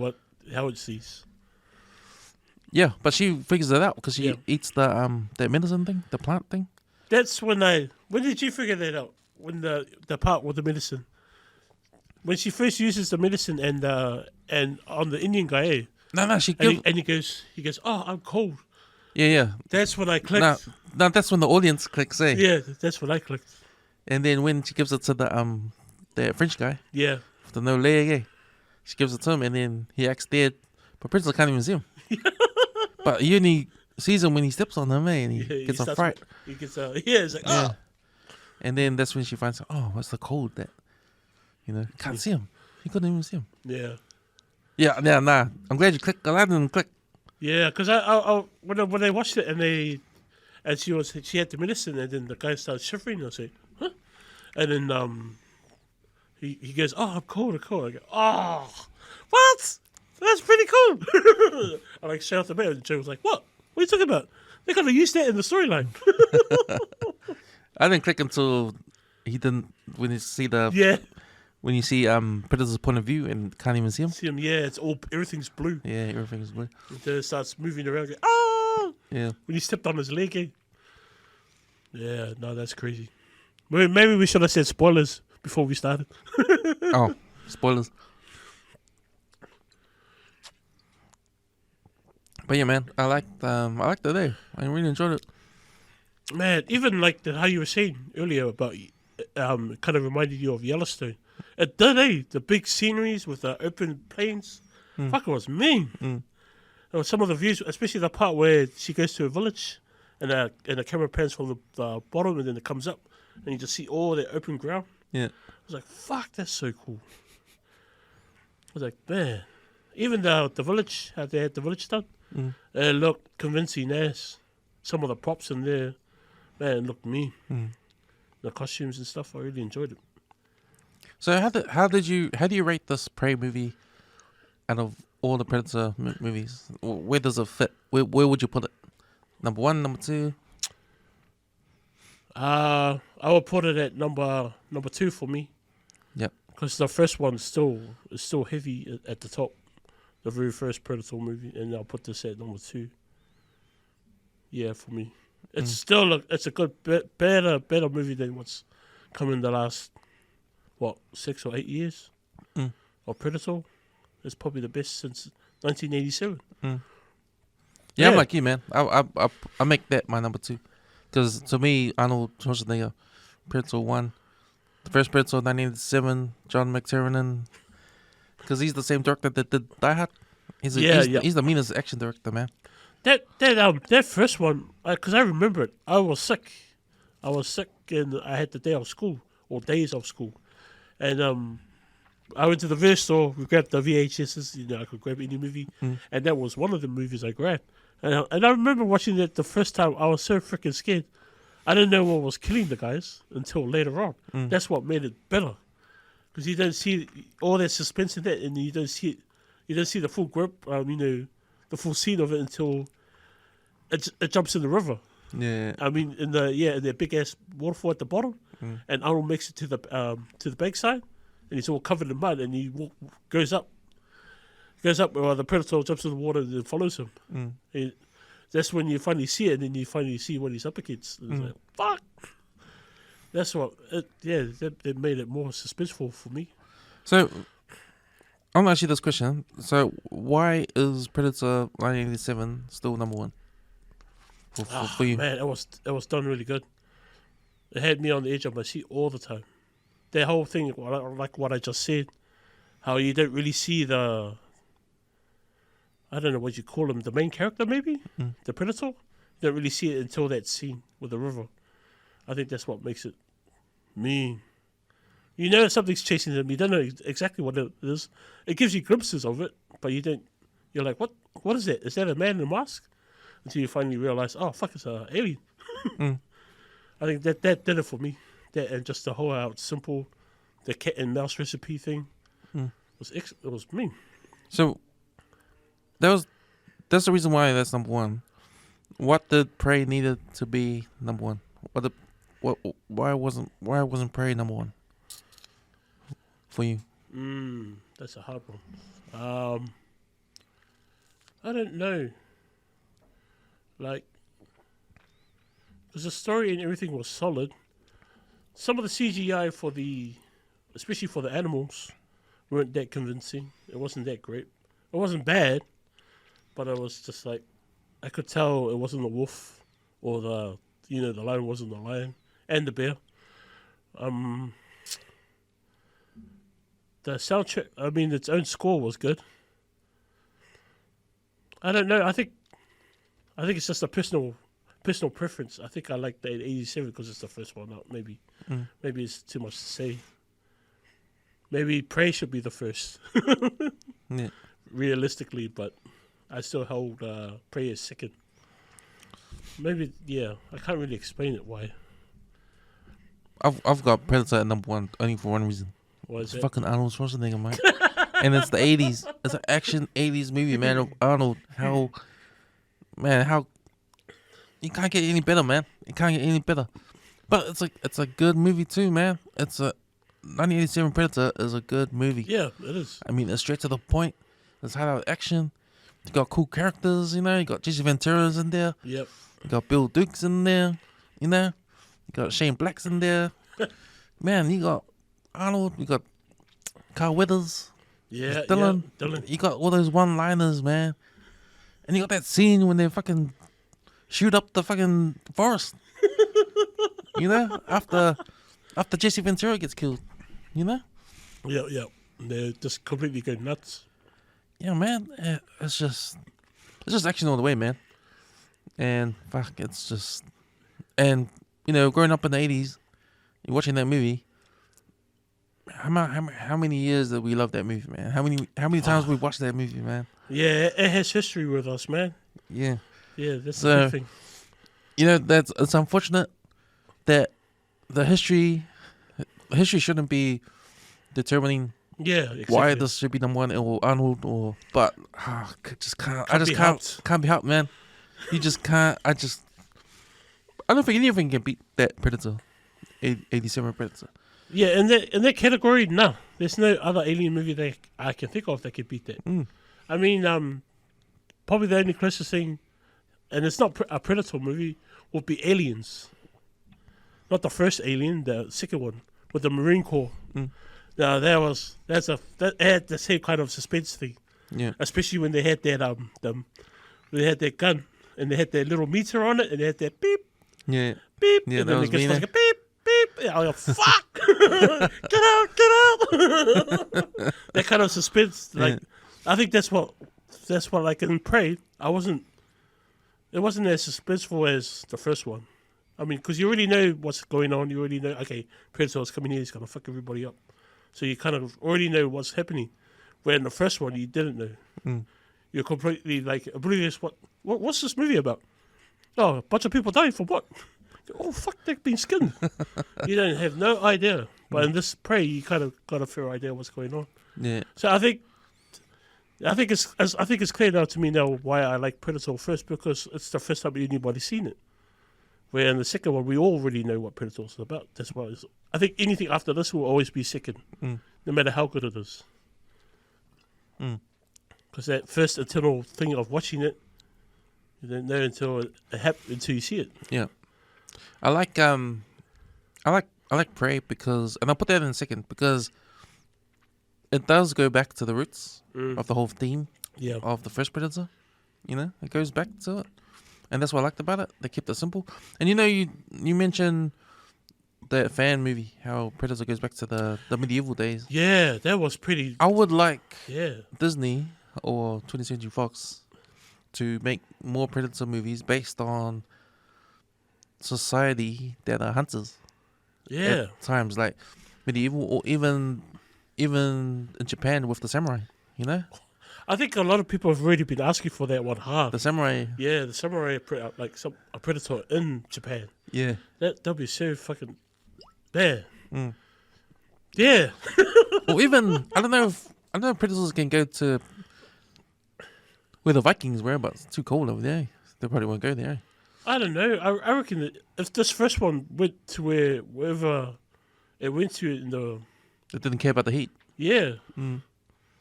how it sees. Yeah, but she figures it out because she Yeah. eats the that medicine thing, the plant thing. That's when did you figure that out? When the part with the medicine, when she first uses the medicine and on the Indian guy, No, she and, gives. he goes, oh, I'm cold. Yeah. That's when I clicked. No, that's when the audience clicks, Yeah, that's when I clicked. And then when she gives it to the French guy Yeah. with the no leg, she gives it to him, and then he acts dead, but Prince can't even see him. But he only sees him when he steps on him, and he gets a fright. He gets it's like, Yeah. oh. And then that's when she finds out, oh, what's the code that, can't see him. He couldn't even see him. Yeah. Yeah, nah. I'm glad you clicked. I didn't click. Yeah, because I when they watched it and she had the medicine and then the guy started shivering. I was like, huh? And then he goes, oh, I'm cold. I go, oh, what? That's pretty cool. I like shout out to and Joe was like, what? What are you talking about? They could have used that in the storyline. I didn't click until he didn't when you see Yeah. when you see Predator's point of view and can't even see him. See him, yeah, everything's blue. Yeah, everything's blue. And then it starts moving around, going, oh! Yeah. When he stepped on his leg, Yeah, no, that's crazy. Maybe we should have said spoilers before we started. Oh, spoilers. But yeah, man, I liked the day. I really enjoyed it. Man, even like how you were saying earlier about kind of reminded you of Yellowstone. It did, the big sceneries with the open plains. Fuck, it was mean. Some of the views, especially the part where she goes to a village and the camera pans from the bottom and then it comes up and you just see all the open ground. Yeah. I was like, fuck, that's so cool. I was like, man. Even the village, how they had the village done, it looked convincing as some of the props in there, man, it looked mean. The costumes and stuff, I really enjoyed it. So how do you rate this Prey movie out of all the Predator movies? Where does it fit? Where would you put it? Number 1, number 2? I would put it at number 2 for me. Yep. Because the first one is still heavy at the top, the very first Predator movie, and I'll put this at number 2. Yeah, for me, it's still it's a good better movie than what's come in the last 6 or 8 years of Predator. It's probably the best since 1987. Yeah, I'm like you, man. I make that my number 2, because to me, Arnold Schwarzenegger, Predator 1, the first Predator 1987, John McTiernan, because he's the same director that did Die Hard. He's the meanest action director, man. That first one, because I remember it. I was sick, and I had the day of school or days of school, and I went to the video store. We grabbed the VHSs. I could grab any movie, and that was one of the movies I grabbed. And I remember watching it the first time. I was so freaking scared. I didn't know what was killing the guys until later on. That's what made it better, because you don't see all that suspense in that, and you don't see the full grip. The full scene of it until it jumps in the river. Yeah. I mean, in the big ass waterfall at the bottom, and Arnold makes it to the bankside, and he's all covered in mud, and he goes up while the Predator jumps in the water and then follows him. That's when you finally see it, and then you finally see what he's up against. And it's like, fuck. That's what. They made it more suspenseful for me. So I'm gonna ask you this question. So why is Predator 1987 still number one for you? Man, it was done really good. It had me on the edge of my seat all the time. The whole thing, like what I just said, how you don't really see the, I don't know what you call him, the main character maybe, the Predator. You don't really see it until that scene with the river. I think that's what makes it mean. You know something's chasing them. You don't know exactly what it is. It gives you glimpses of it, but you don't. You're like, what? What is that? Is that a man in a mask? Until you finally realize, oh fuck, it's an alien. I think that did it for me. That and just the whole how it's simple, the cat and mouse recipe thing it was mean. So that's the reason why that's number one. What did Prey needed to be number one? Why wasn't Prey number one for you? That's a hard one. I don't know. Like, because the story and everything was solid. Some of the CGI especially for the animals, weren't that convincing. It wasn't that great. It wasn't bad, but it was just like, I could tell it wasn't a wolf or the lion wasn't the lion and the bear. The soundtrack, I mean, its own score was good. I don't know. I think it's just a personal preference. I think I like the 87 because it's the first one out. Maybe it's too much to say. Maybe Prey should be the first. Yeah. Realistically, but I still hold Prey as second. Maybe, yeah. I can't really explain it why. I've got Predator at number one only for one reason. What is It's it? fucking Arnold Schwarzenegger, man. And it's the 80s. It's an action 80s movie, man. Of Arnold. How you can't get any better, man. You can't get any better. But it's a good movie too, man. It's a 1987 Predator is a good movie. Yeah, it is. I mean, it's straight to the point. It's high out action. You got cool characters, you know. You got Jesse Ventura's in there. Yep. You got Bill Duke's in there, you know. You got Shane Black's in there. Man, you got Arnold. You got Carl Weathers. Yeah, Dylan. yeah, Dylan. You got all those one-liners, man. And you got that scene when they fucking shoot up the fucking forest. You know, after Jesse Ventura gets killed. You know. Yeah, yeah. They're just completely going nuts. Yeah, man. It's just action all the way, man. And fuck, it's just, and you know, growing up in the 80s, you're watching that movie. How many years did we love that movie, man? How many times we watched that movie, man? Yeah, it has history with us, man. Yeah. Yeah, that's So, the big thing. You know, it's unfortunate that the history shouldn't be determining Yeah, exactly. why this should be number one or Arnold or, but I just can't be helped, man. You just can't. I don't think anything can beat that Predator, 87 Predator. Yeah, in that category, no. There's no other alien movie that I can think of that could beat that. I mean, probably the only closest thing, and it's not a Predator movie, would be Aliens. Not the first Alien, the second one with the Marine Corps. Now that had the same kind of suspense thing. Yeah. Especially when they had that they had that gun and they had that little meter on it and they had that beep Yeah. beep Yeah, and that then was it gets me, like a beep beep. And I go, fuck, get out. That kind of suspense, like I think that's what like in Prey, it wasn't as suspenseful as the first one. I mean, because you already know what's going on. You already know, okay, Predator's coming here, he's going to fuck everybody up. So you kind of already know what's happening. Where in the first one, you didn't know. You're completely like oblivious. What's this movie about? Oh, a bunch of people dying for what? Oh, fuck, they've been skinned. You don't have no idea. But in this Prey, you kind of got a fair idea what's going on. Yeah. So I think it's clear now to me now why I like Predator first, because it's the first time anybody's seen it. Where in the second one, we already know what Predator's about. That's why I think anything after this will always be second, no matter how good it is. Because that first internal thing of watching it, you don't know until you see it. Yeah. I like I like Prey because, and I'll put that in a second because it does go back to the roots of the whole theme Yeah. of the first Predator. You know, it goes back to it, and that's what I liked about it. They kept it simple. And you know, you mentioned that fan movie, how Predator goes back to the medieval days. Yeah, that was pretty. I would like Yeah. Disney or 20th Century Fox to make more Predator movies based on society that are hunters. Yeah. At times, like medieval, or even in Japan with the samurai. You know, I think a lot of people have already been asking for that one hard. the samurai. Yeah, the samurai, like a Predator in Japan. Yeah. That'd be so fucking. Man. Mm. Yeah. Or even I don't know if Predators can go to where the Vikings were, but it's too cold over there. They probably won't go there. I don't know. I reckon that if this first one went to wherever it went to in the. They didn't care about the heat. Yeah. Mm.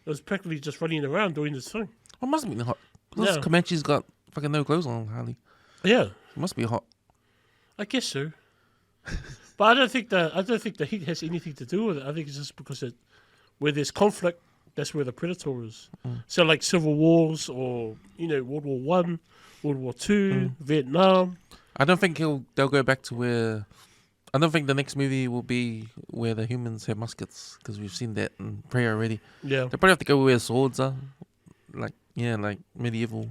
It was practically just running around doing this thing. Well, it must have been hot. Those Yeah. Comanches got fucking no clothes on, hardly. Yeah. It must be hot. I guess so. But I don't think the heat has anything to do with it. I think it's just because where there's conflict, that's where the Predator is. So like civil wars or World War One, World War Two, Vietnam. I don't think they'll go back to where. I don't think the next movie will be where the humans have muskets because we've seen that in Prey already. Yeah. They probably have to go where swords are, like medieval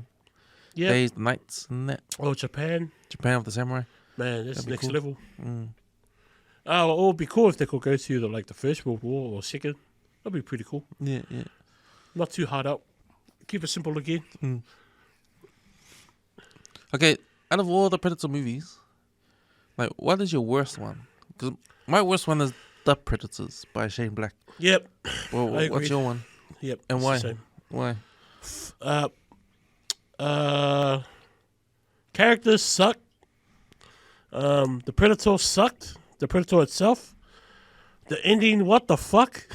Yeah. days, the knights and that. Oh, Japan. Japan with the samurai. Man, that's That'd be next cool. level. Mm. Oh, it would be cool if they could go to the First World War or Second. That'd be pretty cool. Yeah, yeah. Not too hard up. Keep it simple again. Mm. Okay, out of all the Predator movies, like, what is your worst one? Because my worst one is The Predators by Shane Black. Yep. Well, I what's agree. your one? Yep. And it's why? the same. Why? Characters suck. The Predator sucked. The Predator itself. The ending, what the fuck?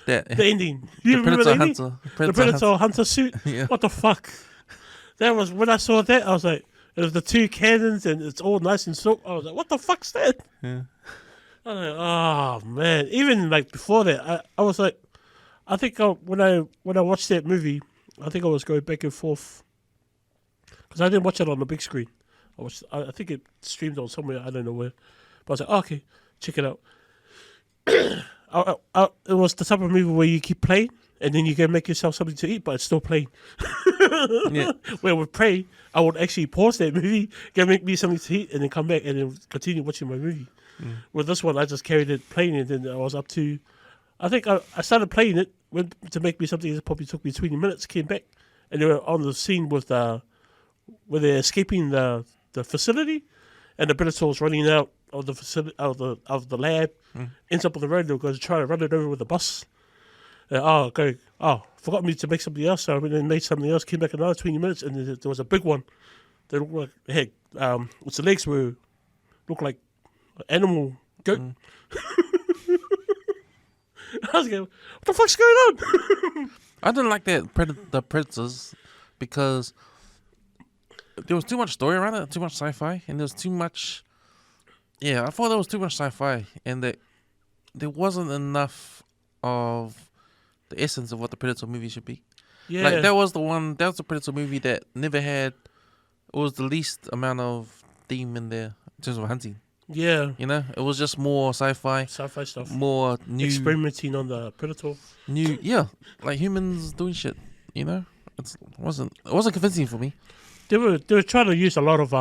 That The ending. You the remember Predator the ending? Hunter. The Predator Hunter suit? Yeah. What the fuck? That was, when I saw that, I was like, it was the two cannons and it's all nice and silk. I was like, what the fuck's that? Yeah. I was like, oh man. Even like before that, I was like, I think when I watched that movie, I think I was going back and forth because I didn't watch it on the big screen. I think it streamed on somewhere, I don't know where. But I was like, okay, check it out. It was the type of movie where you keep playing and then you can make yourself something to eat, but it's still playing. Yeah. Where with Prey, I would actually pause that movie, go make me something to eat, and then come back and then continue watching my movie. With this one, I just carried it playing, and then I was up to. I think I started playing it, went to make me something that probably took me 20 minutes, came back, and they were on the scene with where they're escaping the facility, and the Predator was running out of the facility, of the lab, ends up on the road, and they're going to try to run it over with a bus. Forgot me to make something else, so I went and made something else, came back another 20 minutes, and there was a big one. They looked like, its legs looked like an animal goat. I was going, what the fuck's going on? I didn't like the Predators because there was too much story around it, too much sci-fi, and there was too much. Yeah, I thought there was too much sci-fi, and that there wasn't enough of the essence of what the Predator movie should be. Yeah. Like that was the Predator movie that never had. It was the least amount of theme in there in terms of hunting. Yeah. You know, it was just more sci-fi, Sci-fi stuff. more new, Experimenting on the Predator. like humans doing shit. You know, it wasn't convincing for me. They were trying to use a lot of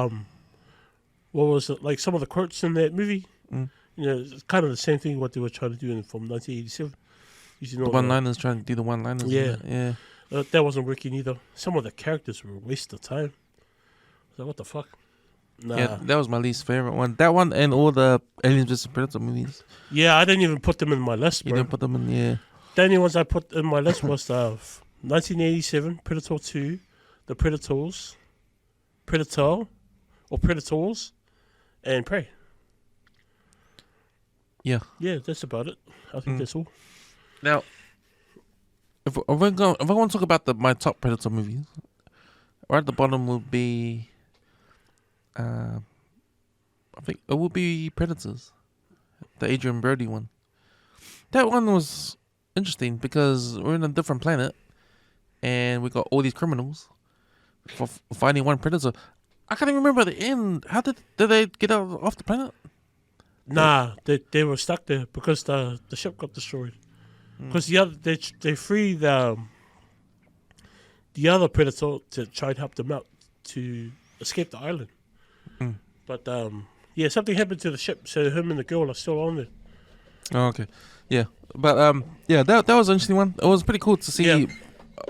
what was it, like some of the quotes in that movie. Mm. You know, it's kind of the same thing what they were trying to do from 1987. Using The all one-liners trying to do the one-liners. Yeah. Yeah. that wasn't working either. Some of the characters were a waste of time. I was like, what the fuck? Nah. Yeah, that was my least favorite one. That one and all the Aliens vs Predator movies. Yeah, I didn't even put them in my list, You bro. didn't put them in. Yeah. The only ones I put in my list was the 1987 Predator 2, The Predators, Predator, or Predators, and Prey. Yeah. Yeah, that's about it. I think that's all. Now, if I want to talk about my top Predator movies, right at the bottom will be, I think it will be Predators. the Adrian Brody one. That one was interesting because we're in a different planet, and we got all these criminals for finding one predator. I can't even remember the end. How did they get out off the planet? Nah, they were stuck there because the ship got destroyed. Because they freed the other predator to try and help them out to escape the island. But something happened to the ship, so him and the girl are still on there. Oh, okay. Yeah. But that was an interesting one. It was pretty cool to see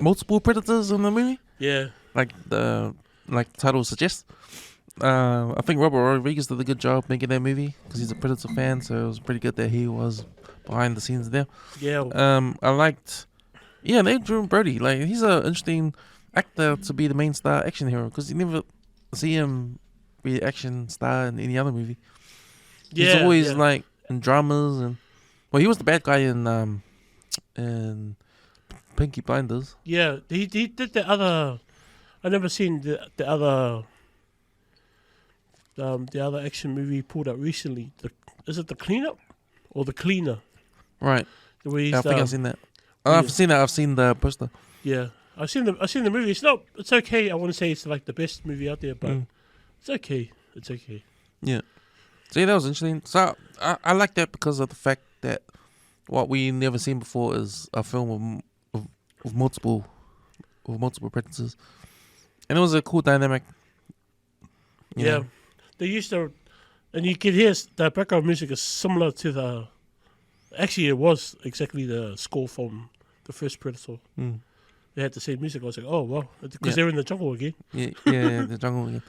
multiple predators in the movie. Yeah. Like the title suggests. I think Robert Rodriguez did a good job making that movie because he's a Predator fan, so it was pretty good that he was behind the scenes there. Yeah. I liked, Adrian Brody. Like, he's an interesting actor to be the main star action hero because you never see him be an action star in any other movie. He's always like in dramas he was the bad guy in Pinky Blinders. Yeah, he did the other. I never seen the other action movie he pulled out recently. Is it The Cleanup or The Cleaner? Right. I think I've seen that. I've seen that. I've seen the poster. Yeah, I've seen the movie. It's okay. I wouldn't say it's like the best movie out there, but it's okay. It's okay. Yeah. So that was interesting. So I like that because of the fact that what we never seen before is a film of multiple predators, and it was a cool dynamic. You know. They used to, and you can hear the background music is similar to the. Actually, it was exactly the score from the first Predator. They had the same music. I was like, oh wow, because they're in the jungle again. Yeah, the jungle again.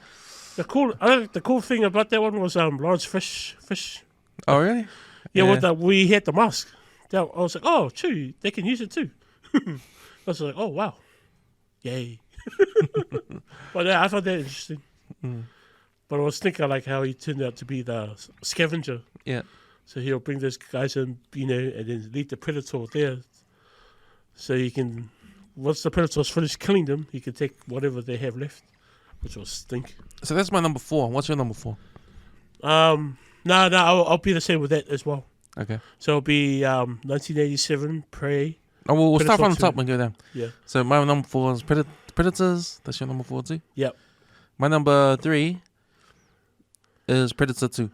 The cool thing about that one was Lawrence Fish. Oh really? Yeah, we had the mask. I was like, oh, true, they can use it too. I was like, oh wow, yay! But I thought that interesting. But I was thinking like how he turned out to be the scavenger. Yeah. So he'll bring those guys in, and then leave the predator there. So you can, once the predator's finished killing them, he can take whatever they have left, which will stink. So that's my number 4. What's your number 4? No, I'll be the same with that as well. Okay. So it'll be 1987 Prey. Oh, we'll start from the 2. top and go down. Yeah. So my number 4 is Predators. That's your number 4 too? Yep. My number 3 is Predator 2.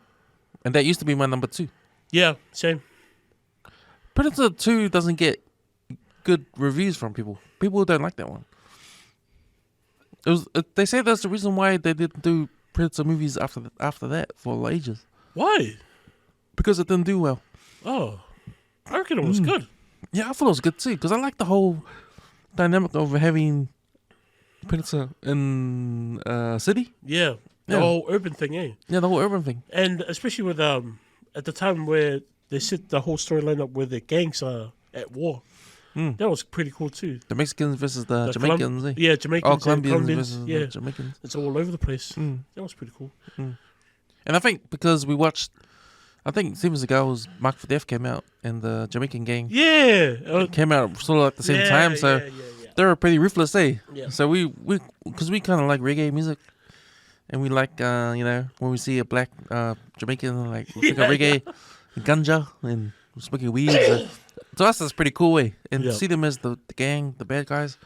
And that used to be my number 2. Yeah, same. Predator 2 doesn't get good reviews from people. People don't like that one. They say that's the reason why they didn't do Predator movies after that for ages. Why? Because it didn't do well. Oh, I reckon it was good. Yeah, I thought it was good too. Because I like the whole dynamic of having Predator in city. Yeah, the whole urban thing, eh? Yeah, the whole urban thing. And especially with at the time where they set the whole storyline up where the gangs are at war. That was pretty cool too. The Mexicans versus the Jamaicans. Jamaicans. Colombians versus the Jamaicans. It's all over the place. That was pretty cool. And I think because we watched, I think Steven Seagal's Mark for Death came out, and the Jamaican gang came out sort of at the same time. So they were pretty ruthless, eh? Yeah. So we kind of like reggae music, and we like when we see a black Jamaican like we think of reggae, ganja, and smoking weed. So to us, that's pretty cool, eh? And to see them as the gang, the bad guys,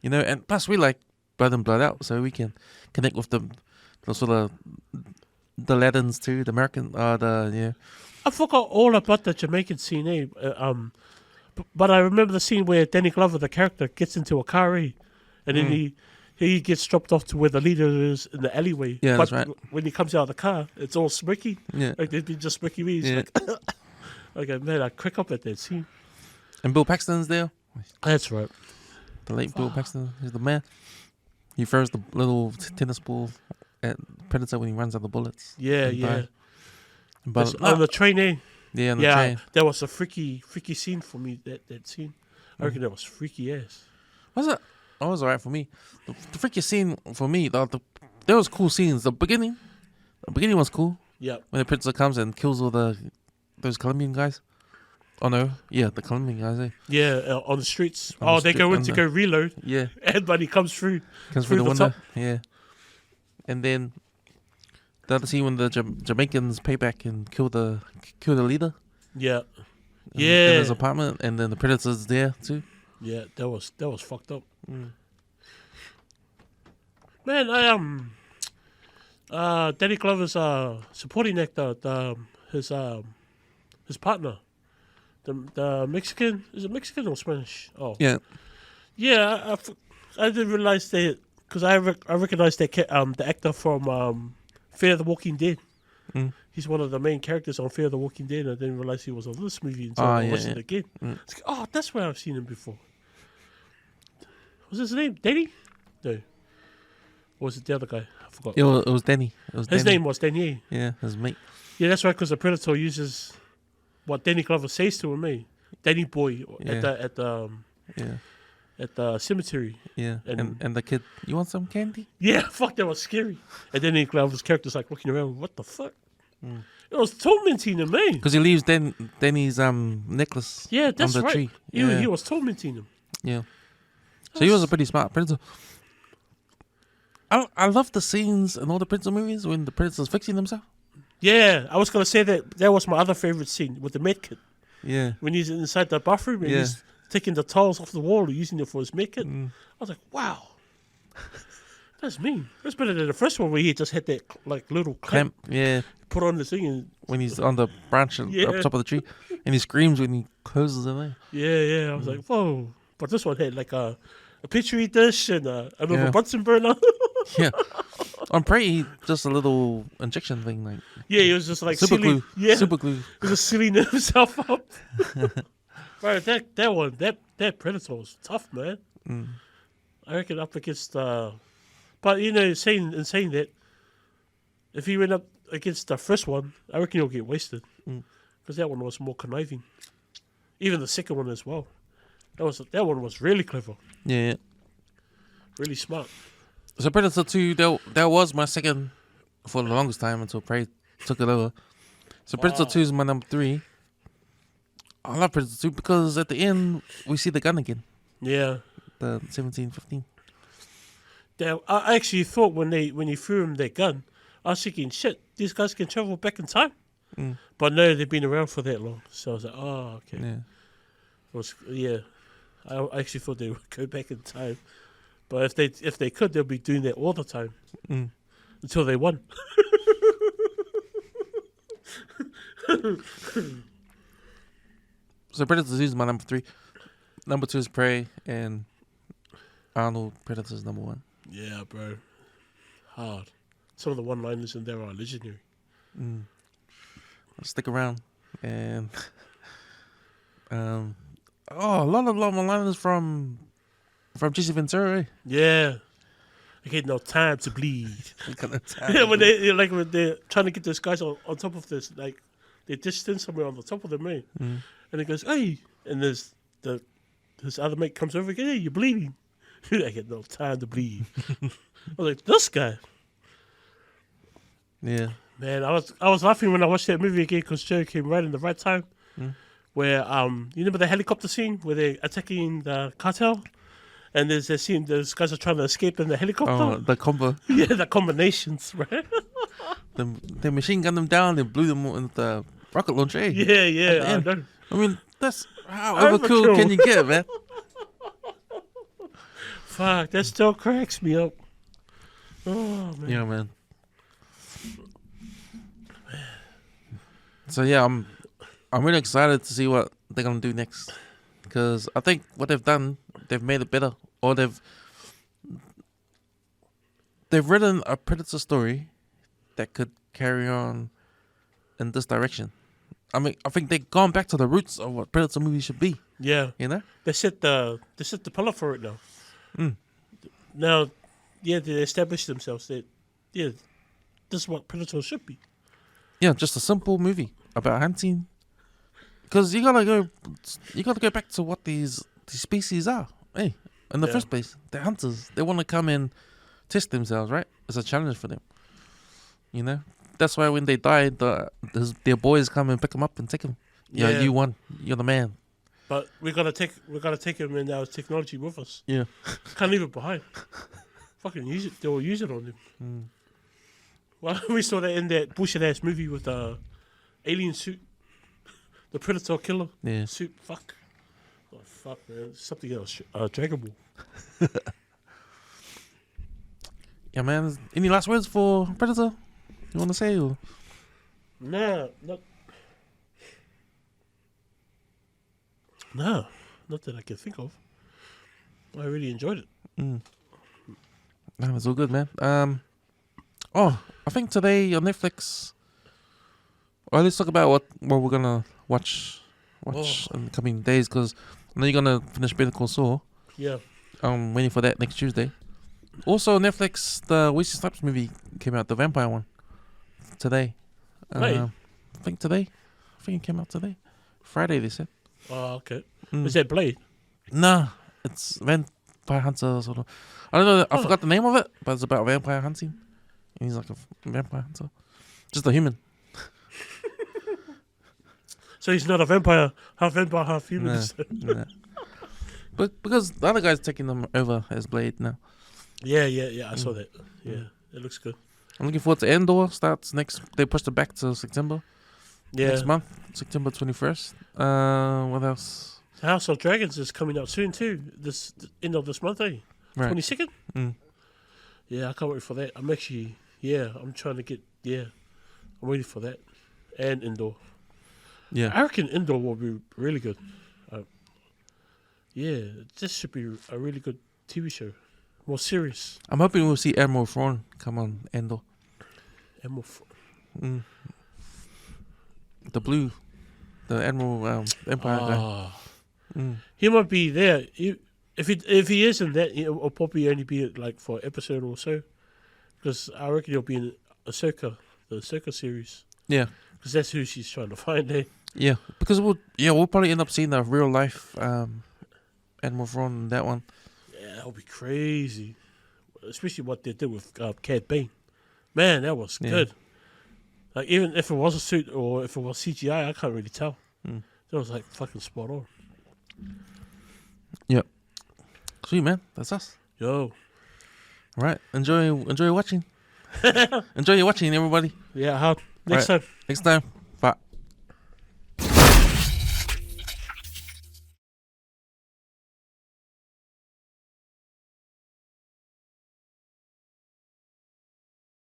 and plus we like blood in, blood out, so we can connect with the sort of the Latins too, the American, I forgot all about the Jamaican scene, eh? But I remember the scene where Danny Glover, the character, gets into a car, eh? And then he gets dropped off to where the leader is in the alleyway. Yeah, but that's right. When he comes out of the car, it's all smirky. Yeah. Like they've been just smirky me. Yeah. Okay, man, I crack up at that scene. And Bill Paxton's there. That's right. The late Bill Paxton is the man. He throws the little tennis ball at Predator when he runs out the bullets. Yeah. But on the train, eh? Yeah, on the train. That was a freaky scene for me. That scene, I reckon that was freaky ass. Was it? Oh, it was alright for me. The freaky scene for me, there was cool scenes. The beginning was cool. Yeah. When the Predator comes and kills all those Colombian guys. Oh no, yeah, the Colombian guys, eh? Yeah, on the streets. They go in to go reload. Yeah. Everybody comes through. Comes through the window. top. Yeah. And then The other scene when the Jamaicans pay back and kill the leader Yeah. in Yeah. his apartment, and then the Predator's there too. Yeah, that was fucked up. Mm. Man, Danny Glover's supporting actor, his partner, the Mexican, is it Mexican or Spanish? Oh, Yeah. yeah. I didn't realize that because I recognized that the actor from Fear the Walking Dead. Mm. He's one of the main characters on Fear the Walking Dead. I didn't realize he was on this movie until I watched it again. Mm. It's like, oh, that's where I've seen him before. Was his name Danny? No. Or was it the other guy? I forgot. It was Danny. His name was Danny. Yeah, his mate. Yeah, that's right. Because the Predator uses what Danny Glover says to him, eh? Danny boy at the cemetery. Yeah, and the kid, you want some candy? Yeah, fuck, that was scary. And Danny Glover's character's like looking around. What the fuck? It was tormenting him, man. Because he leaves Danny's necklace. Yeah, that's on the right. tree. He was tormenting him. Yeah. So he was a pretty smart Predator. I love the scenes in all the Predator movies when the Predator's fixing himself. Yeah, I was gonna say that was my other favorite scene with the medkit. Yeah. When he's inside the bathroom and he's taking the tiles off the wall and using it for his medkit. I was like, wow. That's mean. That's better than the first one where he just had that like little clamp. Yeah. Put on the thing and when he's on the branch up top of the tree, and he screams when he closes it there. Yeah. I was like, whoa. But this one had like a petri dish and a Bunsen burner. Yeah. On Prey, just a little injection thing, like he was just like super glue. Yeah, super glue. He was just sealing himself up. Bro, that Predator was tough, man. I reckon up against but saying that, if he went up against the first one, I reckon he'll get wasted because that one was more conniving. Even the second one as well. That one was really clever. Yeah. Really smart. So Predator 2, that was my second for the longest time until Prey took it over. So Predator 2 is my number 3. I love Predator 2 because at the end we see the gun again. Yeah. The 1715. I actually thought when he threw him that gun, I was thinking, shit, these guys can travel back in time. But no, they've been around for that long. So I was like, oh, okay. Yeah. I actually thought they would go back in time. But if they could, they'll be doing that all the time until they won. So Predator 2 is my number 3. Number 2 is Prey, and Arnold Predator is number 1. Yeah, bro. Hard. Some of the one-liners in there are legendary. Stick around. And a lot of one-liners from Jesse Ventura. Eh? Yeah. I get no time to bleed. Yeah, when they're trying to get those guys on top of this, like they distance somewhere on the top of the mate, and he goes, "Hey," and his other mate comes over again. Hey, you're bleeding. I get no time to bleed. I was like, this guy. Yeah. Man, I was laughing when I watched that movie again because Joe came right in the right time. Where you remember the helicopter scene where they're attacking the cartel? And there's a scene, those guys are trying to escape in the helicopter. Oh, the combo. Yeah, the combinations, right? They machine gunned them down, they blew them with the rocket launcher. Eh? Yeah, I know. I mean, that's how overkill can you get, man? Fuck, that still cracks me up. Oh, man. Yeah, man. So, yeah, I'm really excited to see what they're going to do next. Because I think what they've done, they've made it better. Or they've written a Predator story that could carry on in this direction. I mean, I think they've gone back to the roots of what Predator movies should be. Yeah. You know? They set the pillar for it now. Now, they established themselves that, this is what Predator should be. Yeah, just a simple movie about hunting. Because you gotta go back to what these species are. Hey, in the first place, they're hunters. They want to come and test themselves, right? It's a challenge for them. You know, that's why when they die, their boys come and pick them up and take them. Yeah, you won. You're the man. But we gotta take them in our technology with us. Yeah, can't leave it behind. Fucking use it. They will use it on them. Well, we saw that in that bullshit ass movie with the alien suit, the Predator killer Yeah. suit. Fuck. Oh fuck, man. Something else. Dragon Ball. Yeah, man. Any last words for Predator? You want to say? Or? Nah, not that I can think of. I really enjoyed it. No, it's all good, man. I think today on Netflix. Well, let's talk about what we're gonna watch in the coming days, because I know you're gonna finish Better Call Saul. Yeah. I'm waiting for that next Tuesday. Also, Netflix, the Wesley Snipes movie came out, the vampire one, today. Right. I think today. I think it came out today. Friday, they said. Oh, okay. Is that Blade? Nah, it's vampire hunter sort of. I don't know. I forgot the name of it, but it's about vampire hunting. And he's like a vampire hunter, just a human. So he's not a vampire, half human. Nah. But because the other guy's taking them over as Blade now. Yeah. I saw that. Yeah, it looks good. I'm looking forward to Endor. Starts next. They pushed it back to September. Yeah. Next month, September 21st. What else? House of Dragons is coming out soon too. This end of this month, eh? Right. 22nd. Yeah, I can't wait for that. I'm actually, I'm trying to get, I'm waiting for that, and Endor. Yeah. I reckon Endor will be really good. This should be a really good TV show. More serious. I'm hoping we'll see Admiral Thrawn come on Endor. The blue, the Admiral Empire guy. He might be there. If he isn't that, it'll probably only be like for an episode or so. Because I reckon he'll be in the Ahsoka series. Yeah. Because that's who she's trying to find, eh? Yeah, because we'll probably end up seeing the real life Admiral Thrawn in that one. Yeah, that'll be crazy. Especially what they did with Cad Bane. Man, that was good. Like, even if it was a suit or if it was CGI, I can't really tell. That was like fucking spot on. Yep. Sweet, man. That's us. Yo. All right. Enjoy watching. Enjoy your watching, everybody. Yeah, how? Next time. Next time.